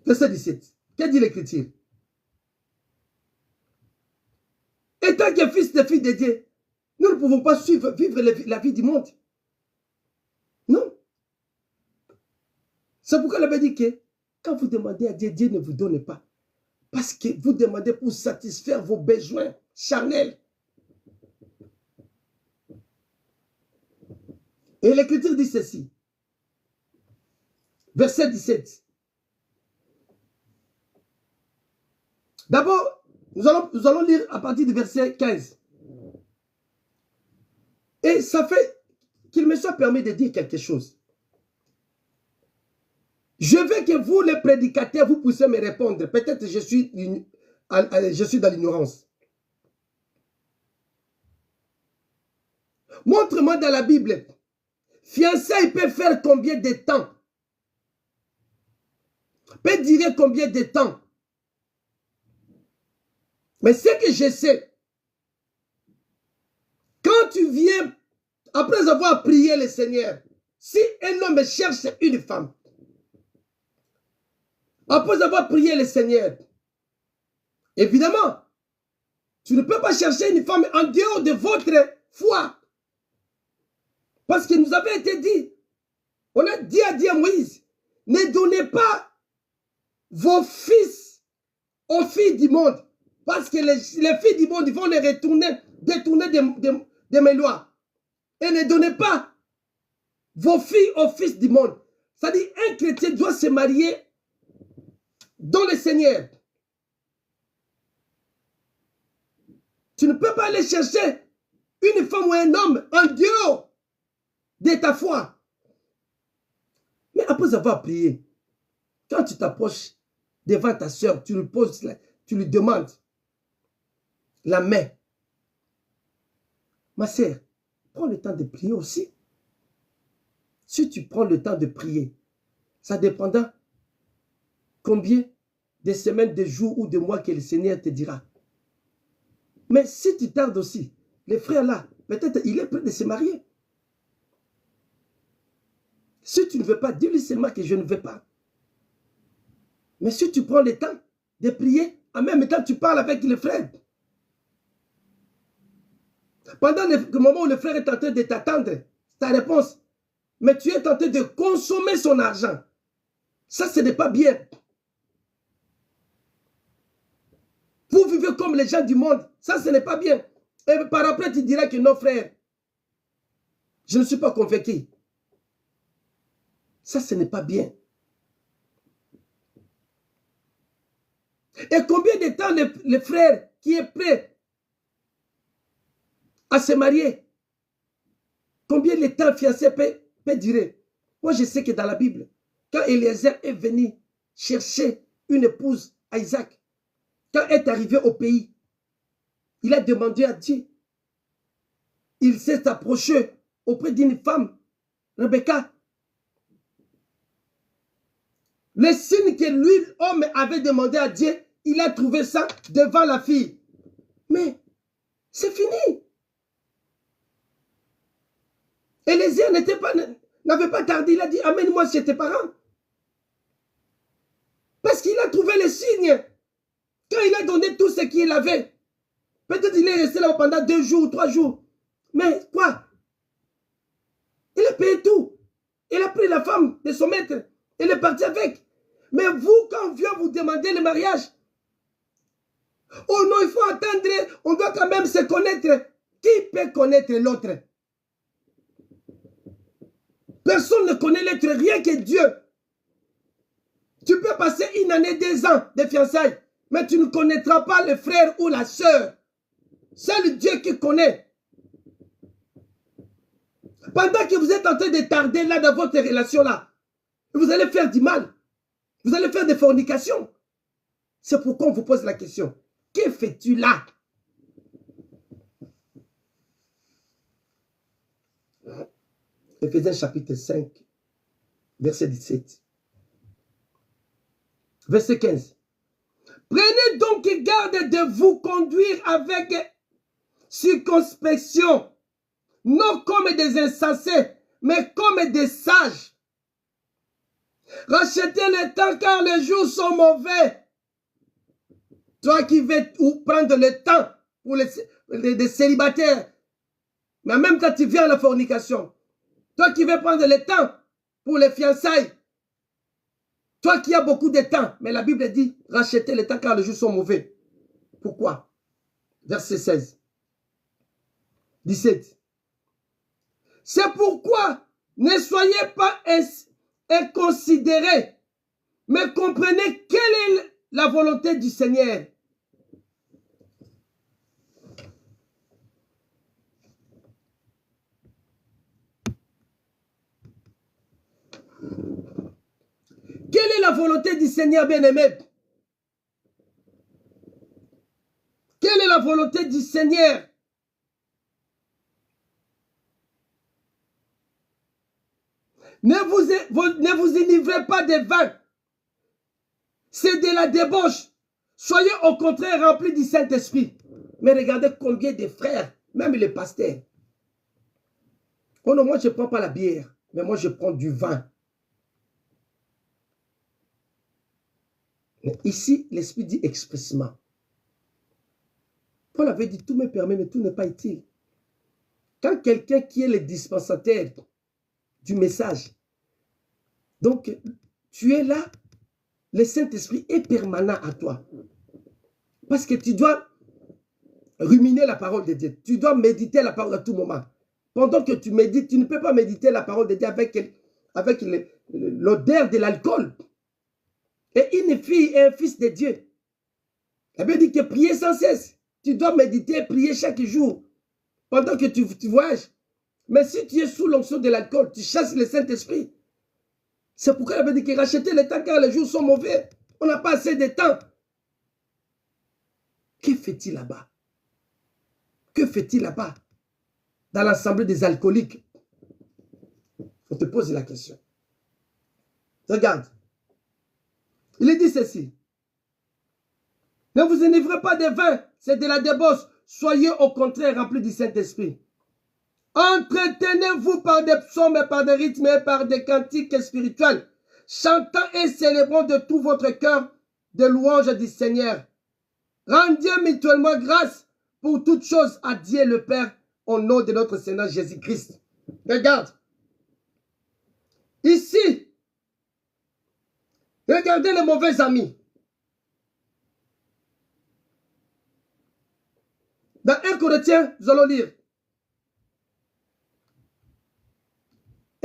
Verset 17. Qu'a dit l'Écriture? Étant que fils de fille de Dieu, nous ne pouvons pas vivre la vie du monde. Non. C'est pourquoi la Bible dit que quand vous demandez à Dieu, Dieu ne vous donne pas. Parce que vous demandez pour satisfaire vos besoins charnels. Et l'Écriture dit ceci. Verset 17. D'abord, nous allons lire à partir du verset 15. Et ça fait qu'il me soit permis de dire quelque chose. Je veux que vous, les prédicateurs, vous puissiez me répondre. Peut-être que je suis dans l'ignorance. Montre-moi dans la Bible, fiançailles peut faire combien de temps? Peut durer combien de temps? Mais ce que je sais, quand tu viens, après avoir prié le Seigneur, si un homme cherche une femme, après avoir prié le Seigneur, évidemment, tu ne peux pas chercher une femme en dehors de votre foi. Parce qu'il nous avait été dit, on a dit à Moïse, ne donnez pas vos fils aux filles du monde. Parce que les filles du monde vont les détourner de mes lois. Et ne donnez pas vos filles aux fils du monde. C'est-à-dire, un chrétien doit se marier dans le Seigneur. Tu ne peux pas aller chercher une femme ou un homme en dehors de ta foi. Mais après avoir prié, quand tu t'approches devant ta soeur, tu lui demandes la main. Ma sœur, prends le temps de prier aussi. Si tu prends le temps de prier, ça dépendra combien de semaines, de jours ou de mois que le Seigneur te dira. Mais si tu tardes aussi, le frère là, peut-être il est prêt de se marier. Si tu ne veux pas, dis-lui seulement que je ne veux pas. Mais si tu prends le temps de prier, en même temps tu parles avec le frère. Pendant le moment où le frère est en train de t'attendre, ta réponse, mais tu es en train de consommer son argent. Ça, ce n'est pas bien. Vous vivez comme les gens du monde. Ça, ce n'est pas bien. Et par après, tu diras que non, frère, je ne suis pas convaincu. Ça, ce n'est pas bien. Et combien de temps le frère qui est prêt à se marier, combien de temps fiancé peut durer? Moi, je sais que dans la Bible, quand Eliezer est venu chercher une épouse à Isaac, quand il est arrivé au pays, il a demandé à Dieu. Il s'est approché auprès d'une femme, Rebecca. Le signe que lui, homme, avait demandé à Dieu, il a trouvé ça devant la fille. Mais c'est fini. Eliezer n'avait pas tardé, il a dit, amène-moi chez tes parents. Parce qu'il a trouvé le signe. Quand il a donné tout ce qu'il avait, peut-être il est resté là pendant 2 jours, 3 jours. Mais quoi? Il a payé tout. Il a pris la femme de son maître. Il est parti avec. Mais vous, quand on vient vous demander le mariage, oh non, il faut attendre, on doit quand même se connaître. Qui peut connaître l'autre? Personne ne connaît l'autre, rien que Dieu. Tu peux passer 1 année, 2 ans de fiançailles, mais tu ne connaîtras pas le frère ou la sœur. C'est le Dieu qui connaît. Pendant que vous êtes en train de tarder là dans votre relation là, vous allez faire du mal. Vous allez faire des fornications. C'est pourquoi on vous pose la question. Que fais-tu là? Éphésiens chapitre 5, verset 17. Verset 15. Prenez donc garde de vous conduire avec circonspection, non comme des insensés, mais comme des sages. Rachetez le temps car les jours sont mauvais. Toi qui veux prendre le temps pour les célibataires, mais en même temps tu viens à la fornication. Toi qui veux prendre le temps pour les fiançailles. Toi qui as beaucoup de temps, mais la Bible dit, rachetez le temps car les jours sont mauvais. Pourquoi? Verset 16. 17. C'est pourquoi ne soyez pas inconsidérés, mais comprenez quelle est la volonté du Seigneur. volonté du Seigneur, bien-aimé? Quelle est la volonté du Seigneur? Ne vous enivrez pas de vin. C'est de la débauche. Soyez au contraire remplis du Saint-Esprit. Mais regardez combien de frères, même les pasteurs. Oh non, moi je ne prends pas la bière, mais moi je prends du vin. Mais ici, l'Esprit dit expressément. Paul avait dit, tout me permet, mais tout n'est pas utile. Quand quelqu'un qui est le dispensateur du message, donc tu es là, le Saint-Esprit est permanent à toi. Parce que tu dois ruminer la parole de Dieu. Tu dois méditer la parole à tout moment. Pendant que tu médites, tu ne peux pas méditer la parole de Dieu avec l'odeur de l'alcool. Et une fille et un fils de Dieu. La Bible dit que prier sans cesse. Tu dois méditer, prier chaque jour. Pendant que tu voyages. Mais si tu es sous l'onction de l'alcool, tu chasses le Saint-Esprit. C'est pourquoi la Bible dit que rachetez le temps car les jours sont mauvais. On n'a pas assez de temps. Que fait-il là-bas? Que fait-il là-bas? Dans l'assemblée des alcooliques. On te pose la question. Regarde. Il dit ceci. Ne vous enivrez pas de vin, c'est de la débauche. Soyez au contraire remplis du Saint-Esprit. Entretenez-vous par des psaumes et par des rythmes et par des cantiques spirituels, chantant et célébrant de tout votre cœur des louanges du Seigneur. Rendez mutuellement grâce pour toutes choses à Dieu le Père au nom de notre Seigneur Jésus-Christ. Regarde. Ici, regardez les mauvais amis. Dans 1 Corinthiens, nous allons lire.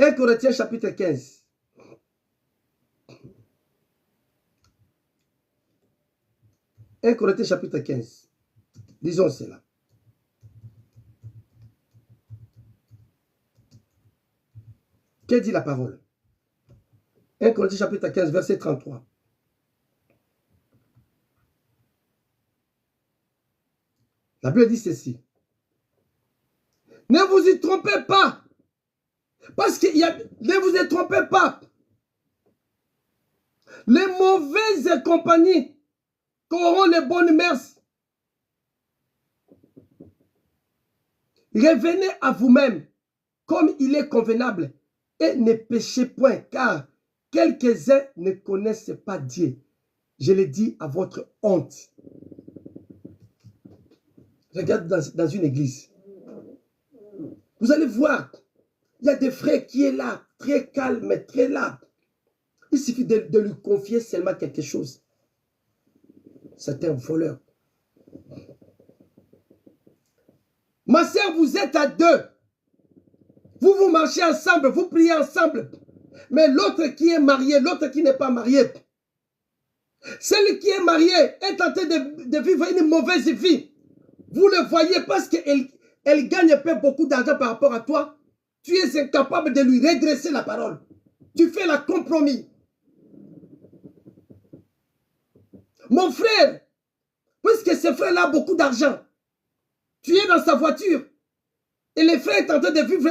1 Corinthiens chapitre 15. « 1 Corinthiens chapitre 15. Lisons cela. Que dit la parole? 1 Corinthiens chapitre 15, verset 33. La Bible dit ceci. Ne vous y trompez pas. Parce qu'il y a... Ne vous y trompez pas. Les mauvaises compagnies corrompent les bonnes mœurs. Revenez à vous-même comme il est convenable et ne péchez point, car quelques-uns ne connaissent pas Dieu. Je le dis à votre honte. Regarde dans une église. Vous allez voir, il y a des frères qui est là, très calme, très là. Il suffit de lui confier seulement quelque chose. C'est un voleur. Ma soeur, vous êtes à deux. Vous marchez ensemble, vous priez ensemble. Mais l'autre qui est marié, l'autre qui n'est pas marié, celle qui est mariée est en train de vivre une mauvaise vie. Vous le voyez parce qu'elle gagne pas beaucoup d'argent par rapport à toi. Tu es incapable de lui redresser la parole. Tu fais la compromis. Mon frère, puisque ce frère-là a beaucoup d'argent, tu es dans sa voiture et le frère est en train de vivre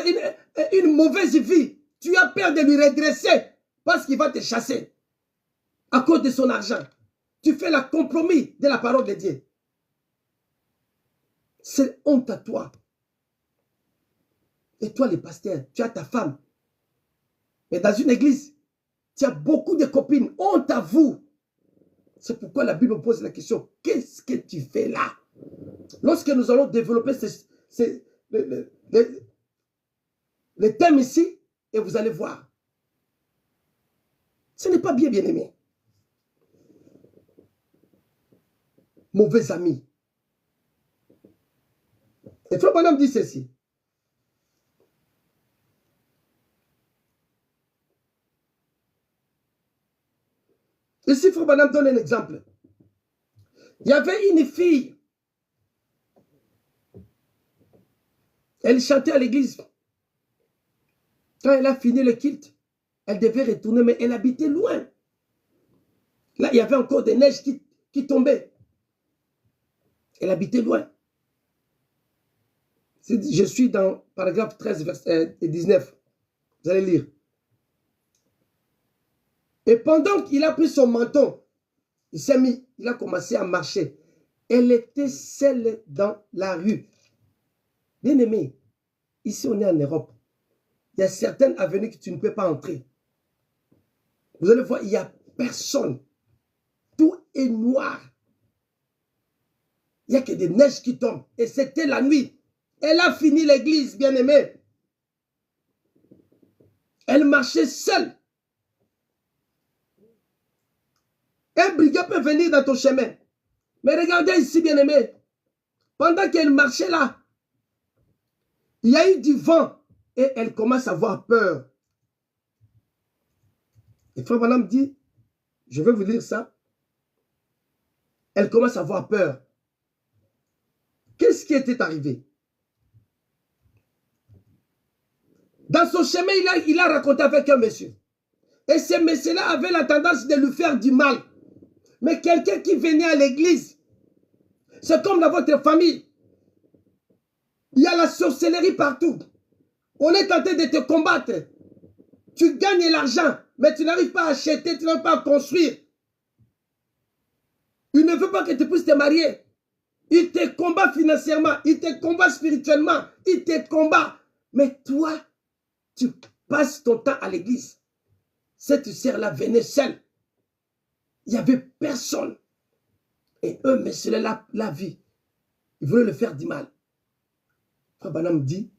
une mauvaise vie. Tu as peur de lui redresser parce qu'il va te chasser à cause de son argent. Tu fais la compromis de la parole de Dieu. C'est honte à toi. Et toi, le pasteur, tu as ta femme. Mais dans une église, tu as beaucoup de copines. Honte à vous. C'est pourquoi la Bible pose la question, qu'est-ce que tu fais là? Lorsque nous allons développer les thèmes ici, et vous allez voir. Ce n'est pas bien, bien-aimé. Mauvais ami. Et Frère Branham dit ceci. Ici, Frère Branham donne un exemple. Il y avait une fille. Elle chantait à l'église. Quand elle a fini le culte, elle devait retourner, mais elle habitait loin. Là, il y avait encore des neiges qui tombaient. Elle habitait loin. Je suis dans paragraphe 13, verset 19. Vous allez lire. Et pendant qu'il a pris son menton, il a commencé à marcher. Elle était seule dans la rue. Bien aimé, ici on est en Europe. Il y a certaines avenues que tu ne peux pas entrer. Vous allez voir, il n'y a personne. Tout est noir. Il n'y a que des neiges qui tombent. Et c'était la nuit. Elle a fini l'église, bien aimé. Elle marchait seule. Un brigand peut venir dans ton chemin. Mais regardez ici, bien aimé. Pendant qu'elle marchait là, il y a eu du vent. Et elle commence à avoir peur. Et Frère Branham dit, je vais vous lire ça. Elle commence à avoir peur. Qu'est-ce qui était arrivé? Dans son chemin, il a raconté avec un monsieur. Et ce monsieur-là avait la tendance de lui faire du mal. Mais quelqu'un qui venait à l'église, c'est comme dans votre famille. Il y a la sorcellerie partout. On est tenté de te combattre. Tu gagnes l'argent, mais tu n'arrives pas à acheter, tu n'arrives pas à construire. Il ne veut pas que tu puisses te marier. Il te combat financièrement, il te combat spirituellement, il te combat. Mais toi, tu passes ton temps à l'église. Cette sœur-là venait seule. Il n'y avait personne. Et eux, mais cela la vie. Ils voulaient le faire du mal. Frère Branham dit,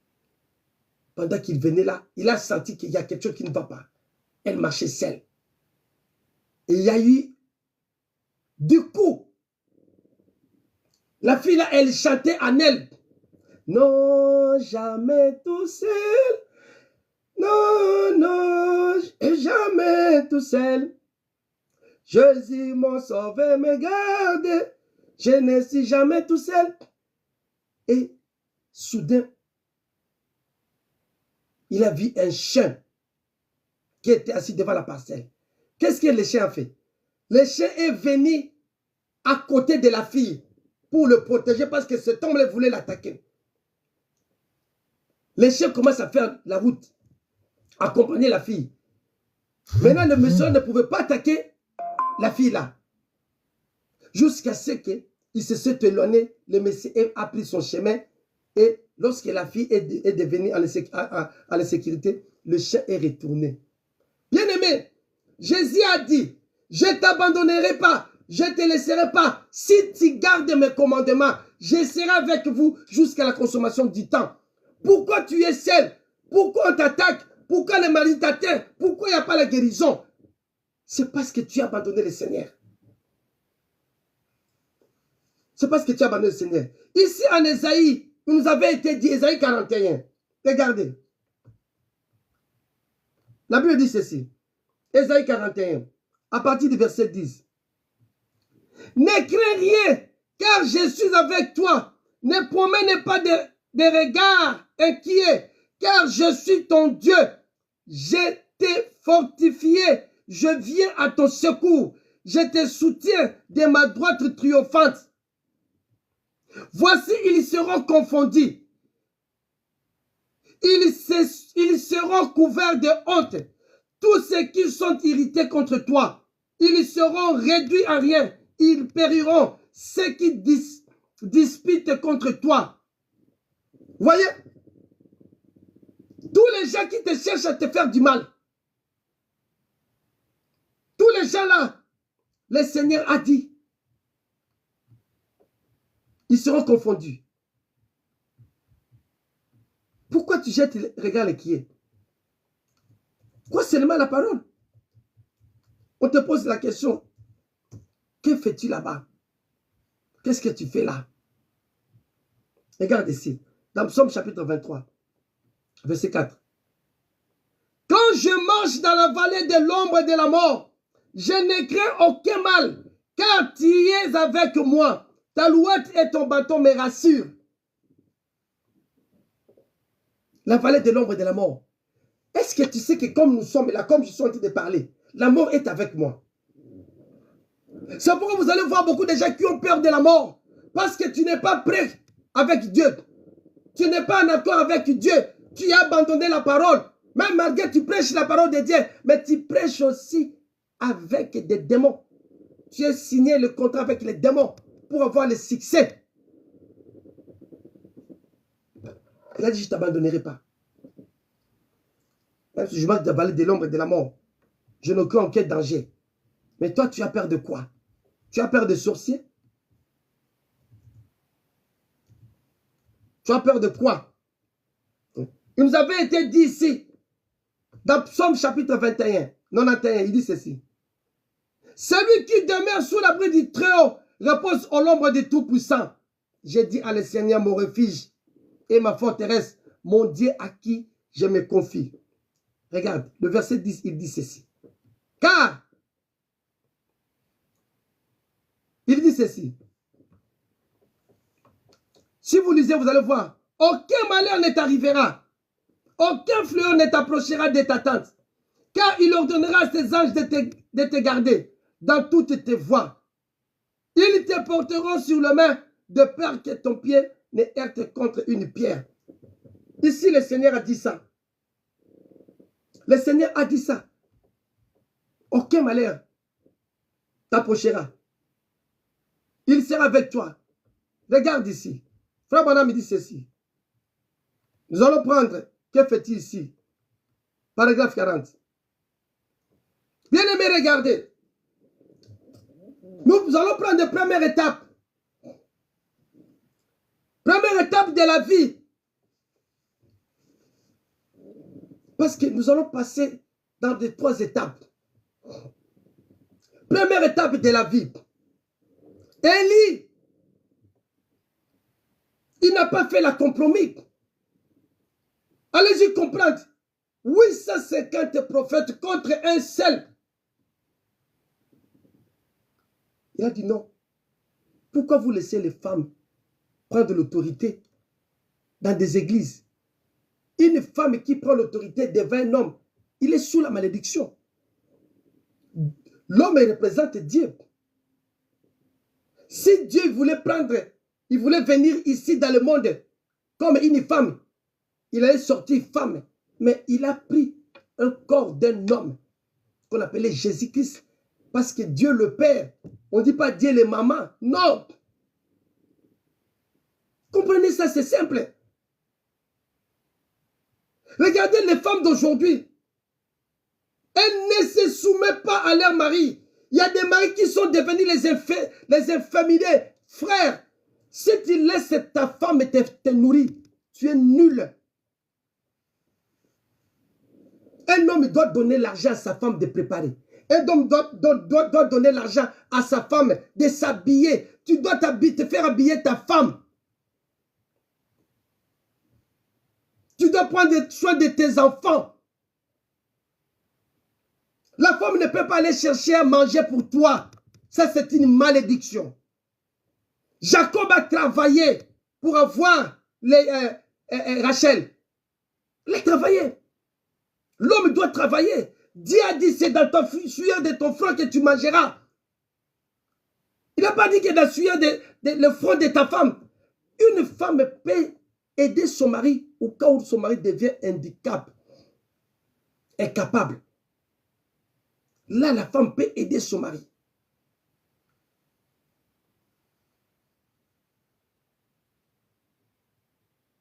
pendant qu'il venait là, il a senti qu'il y a quelque chose qui ne va pas. Elle marchait seule. Et il y a eu, du coup, la fille là, elle chantait en elle. Non, jamais tout seul. Non, non, jamais tout seul. Jésus mon sauveur me garde. Je ne suis jamais tout seul. Et soudain, il a vu un chien qui était assis devant la parcelle. Qu'est-ce que le chien a fait? Le chien est venu à côté de la fille pour le protéger parce que cet homme voulait l'attaquer. Le chien commence à faire la route, accompagner la fille. Maintenant, le monsieur ne pouvait pas attaquer la fille là. Jusqu'à ce qu'il se soit éloigné, le monsieur a pris son chemin et lorsque la fille est devenue à la sécurité, le chien est retourné. Bien aimé, Jésus a dit, je ne t'abandonnerai pas, je ne te laisserai pas. Si tu gardes mes commandements, je serai avec vous jusqu'à la consommation du temps. Pourquoi tu es seul? Pourquoi on t'attaque? Pourquoi le mari t'atteint? Pourquoi il n'y a pas la guérison? C'est parce que tu as abandonné le Seigneur. C'est parce que tu as abandonné le Seigneur. Ici en Ésaïe, il nous avait été dit, Ésaïe 41. Regardez. La Bible dit ceci. Ésaïe 41, à partir du verset 10. Ne crains rien, car je suis avec toi. Ne promène pas de regards inquiets, car je suis ton Dieu. Je t'ai fortifié. Je viens à ton secours. Je te soutiens de ma droite triomphante. Voici, ils seront confondus. Ils seront couverts de honte. Tous ceux qui sont irrités contre toi, ils seront réduits à rien. Ils périront. Ceux qui disputent contre toi. Voyez? Tous les gens qui te cherchent à te faire du mal. Tous les gens là, le Seigneur a dit, ils seront confondus. Pourquoi tu jettes le regard qui est? Quoi seulement la parole? On te pose la question. Que fais-tu là-bas? Qu'est-ce que tu fais là? Regarde ici. Dans Psaume chapitre 23, verset 4. Quand je marche dans la vallée de l'ombre de la mort, je ne crains aucun mal, car tu es avec moi. Ta louette et ton bâton me rassurent. La vallée de l'ombre de la mort. Est-ce que tu sais que comme nous sommes là, comme je suis en train de parler, la mort est avec moi. C'est pourquoi vous allez voir beaucoup de gens qui ont peur de la mort. Parce que tu n'es pas prêt avec Dieu. Tu n'es pas en accord avec Dieu. Tu as abandonné la parole. Même malgré que tu prêches la parole de Dieu, mais tu prêches aussi avec des démons. Tu as signé le contrat avec les démons pour avoir le succès. Il a dit, je ne t'abandonnerai pas. Même si je marche de la vallée de l'ombre et de la mort, je ne crains aucun danger. Mais toi, tu as peur de quoi? Tu as peur des sorciers? Tu as peur de quoi? Il nous avait été dit ici, dans Psaume chapitre 21, 91, il dit ceci. Celui qui demeure sous l'abri du Très-Haut repose à l'ombre du Tout-Puissant. J'ai dit à le Seigneur mon refuge et ma forteresse, mon Dieu à qui je me confie. Regarde, le verset 10, il dit ceci. Car, il dit ceci. Si vous lisez, vous allez voir. Aucun malheur ne t'arrivera. Aucun fléau ne t'approchera de ta tente. Car il ordonnera à ses anges de te garder dans toutes tes voies. Ils te porteront sur la main de peur que ton pied ne heurte contre une pierre. Ici, le Seigneur a dit ça. Le Seigneur a dit ça. Aucun malheur t'approchera. Il sera avec toi. Regarde ici. Frère Branham me dit ceci. Nous allons prendre, que fait-il ici? Paragraphe 40. Bien aimé, regardez. Nous allons prendre la première étape. Première étape de la vie. Parce que nous allons passer dans des 3 étapes. Première étape de la vie. Élie, il n'a pas fait la compromis. Allez-y comprendre. 850 prophètes contre un seul. Il a dit non. Pourquoi vous laissez les femmes prendre l'autorité dans des églises? Une femme qui prend l'autorité devant un homme, il est sous la malédiction. L'homme représente Dieu. Si Dieu voulait prendre, il voulait venir ici dans le monde comme une femme, il allait sortir femme. Mais il a pris un corps d'un homme qu'on appelait Jésus-Christ. Parce que Dieu le Père, on ne dit pas Dieu le maman. Non. Comprenez ça, c'est simple. Regardez les femmes d'aujourd'hui. Elles ne se soumettent pas à leur mari. Il y a des maris qui sont devenus les inféminés. Frère, si tu laisses ta femme te nourrir, tu es nul. Un homme doit donner l'argent à sa femme de préparer. Un homme doit donner l'argent à sa femme de s'habiller. Tu dois te faire habiller ta femme. Tu dois prendre soin de tes enfants. La femme ne peut pas aller chercher à manger pour toi. Ça, c'est une malédiction. Jacob a travaillé pour avoir Rachel. Il a travaillé. L'homme doit travailler. Dieu a dit, c'est dans ton sueur de ton front que tu mangeras. Il n'a pas dit que dans le sueur le front de ta femme. Une femme peut aider son mari au cas où son mari devient incapable. Là, la femme peut aider son mari.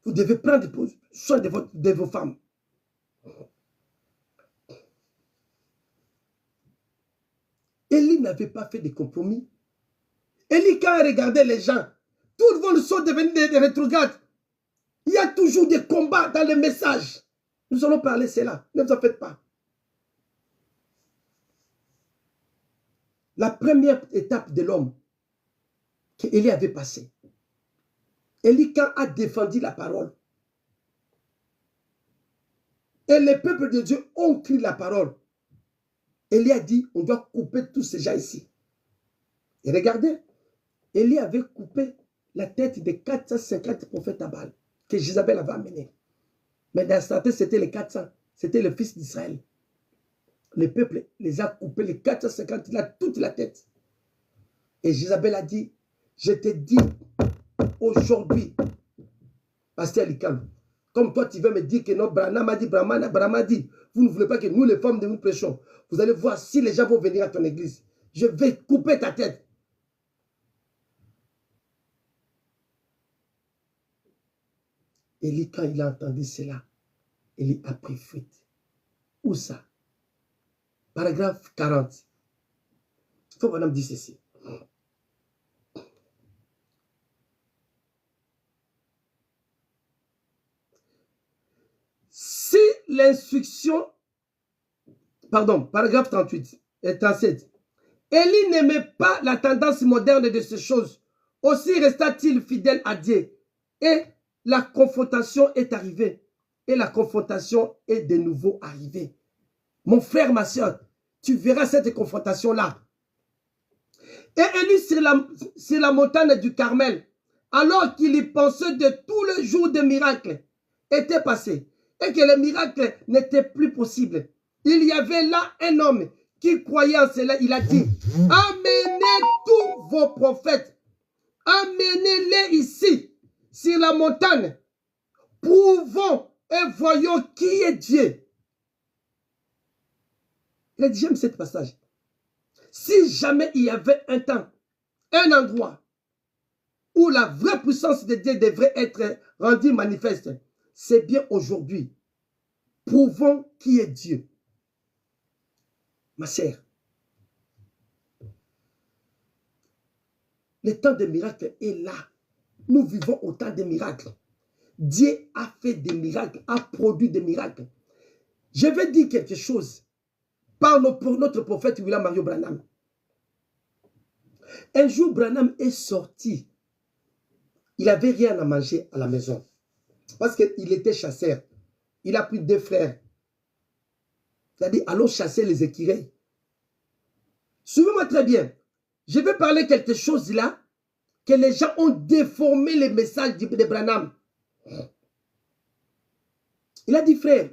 Vous devez prendre soin de vos femmes. Élie n'avait pas fait de compromis. Élie, quand il regardait les gens, tout le monde sont devenus des rétrogrades. Il y a toujours des combats dans les messages. Nous allons parler de cela. Ne vous en faites pas. La première étape de l'homme qu'Élie avait passée. Élie, quand a défendu la parole, et les peuples de Dieu ont crié la parole, Élie a dit, on doit couper tous ces gens ici. Et regardez, Élie avait coupé la tête de 450 prophètes à Baal que Jézabel avait amené. Mais dans sa tête, c'était les 400. C'était le fils d'Israël. Le peuple les a coupés, les 450, il a toute la tête. Et Jézabel a dit, je te dis aujourd'hui, Pasteur Likam, comme toi tu veux me dire que non, Branham a dit, Branham a dit, vous ne voulez pas que nous les femmes de nous prêchons. Vous allez voir si les gens vont venir à ton église. Je vais couper ta tête. Élie, quand il a entendu cela, Élie a pris fuite. Où ça? Paragraphe 40. Il faut que madame dise ceci. Si l'instruction, pardon, paragraphe 38 et 37, Élie n'aimait pas la tendance moderne de ces choses. Aussi resta-t-il fidèle à Dieu. Et la confrontation est arrivée. Et la confrontation est de nouveau arrivée. Mon frère, ma soeur, tu verras cette confrontation-là. Et Élie sur la montagne du Carmel, alors qu'il y pensait de tous les jours de miracles, étaient passés. Et que les miracles n'étaient plus possibles. Il y avait là un homme qui croyait en cela. Il a dit, amenez tous vos prophètes, amenez-les ici, sur la montagne. Prouvons et voyons qui est Dieu. Il a dit, j'aime ce passage. Si jamais il y avait un temps, un endroit où la vraie puissance de Dieu devrait être rendue manifeste, c'est bien aujourd'hui. Prouvons qui est Dieu. Ma sœur, le temps des miracles est là. Nous vivons au temps des miracles. Dieu a fait des miracles, a produit des miracles. Je vais dire quelque chose par notre prophète William Mario Branham. Un jour, Branham est sorti. Il n'avait rien à manger à la maison. Parce qu'il était chasseur. Il a pris 2 frères. Il a dit, allons chasser les écureuils. Suivez-moi très bien. Je vais parler quelque chose là, que les gens ont déformé les messages de Branham. Il a dit, frère,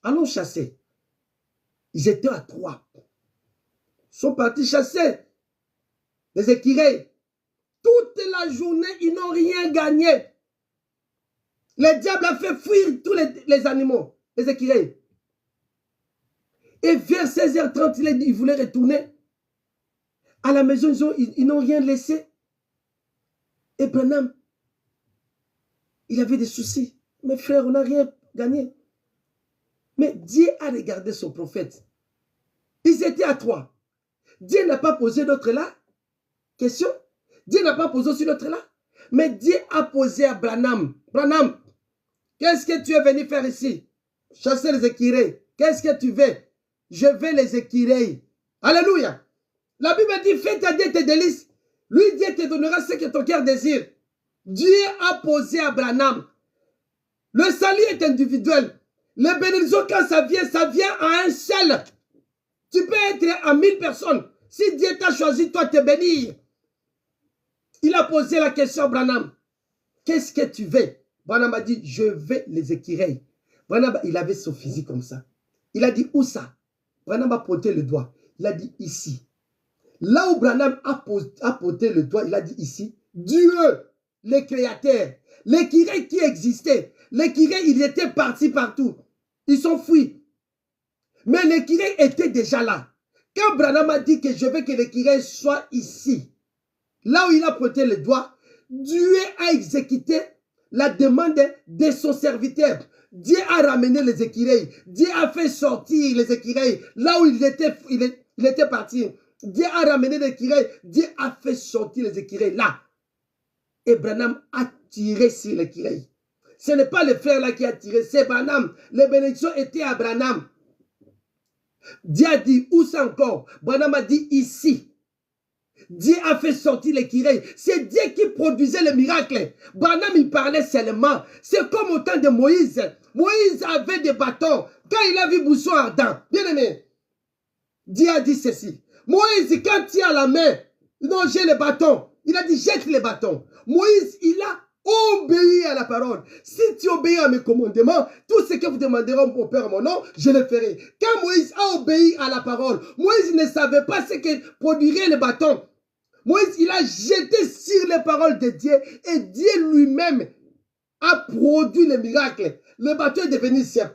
allons chasser. Ils étaient à 3. Ils sont partis chasser les écureuils. Toute la journée, ils n'ont rien gagné. Le diable a fait fuir tous les animaux, les écureuils. Et vers 16h30, il voulait retourner à la maison. Ils n'ont rien laissé. Et Branham, il avait des soucis. Mes frères, on n'a rien gagné. Mais Dieu a regardé son prophète. Ils étaient à 3. Dieu n'a pas posé d'autres là. Question. Dieu n'a pas posé aussi d'autres là. Mais Dieu a posé à Branham. Branham, qu'est-ce que tu es venu faire ici? Chasser les écureuils. Qu'est-ce que tu veux? Je veux les écureuils. Alléluia. La Bible dit, fais ta Dieu tes délices. Lui, Dieu te donnera ce que ton cœur désire. Dieu a posé à Branham. Le salut est individuel. Les bénédictions, quand ça vient à un seul. Tu peux être à 1000 personnes. Si Dieu t'a choisi, toi, te bénir. Il a posé la question à Branham. Qu'est-ce que tu veux? Branham a dit, je veux les écureuils. Branham, il avait son physique comme ça. Il a dit, où ça? Branham a pointé le doigt. Il a dit, ici. Là où Branham a pointé le doigt, il a dit, ici. Dieu, le créateur. L'écureuil qui existait. L'écureuil, il était parti partout. Ils sont fuis. Mais l'écureuil était déjà là. Quand Branham a dit que je veux que l'écureuil soit ici, là où il a pointé le doigt, Dieu a exécuté la demande de son serviteur. Dieu a ramené les écureuils. Dieu a fait sortir les écureuils. Là où il était parti. Dieu a ramené les écureuils. Dieu a fait sortir les écureuils là. Et Branham a tiré sur l'écureuil. Ce n'est pas le frère là qui a tiré, c'est Branham. Les bénédictions étaient à Branham. Dieu a dit, où c'est encore? Branham a dit, ici. Dieu a fait sortir l'écureuil. C'est Dieu qui produisait le miracle. Branham, il parlait seulement. C'est comme au temps de Moïse. Moïse avait des bâtons. Quand il a vu Bousson ardent, bien aimé, Dieu a dit ceci. Moïse, quand il a la main, non, j'ai le bâton. Il a dit, jette les bâtons. Moïse, il a obéi à la parole. Si tu obéis à mes commandements, tout ce que vous demanderez au Père mon nom, je le ferai. Quand Moïse a obéi à la parole, Moïse ne savait pas ce que produirait le bâton. Moïse, il a jeté sur les paroles de Dieu et Dieu lui-même a produit le miracle. Le bateau est devenu serpent.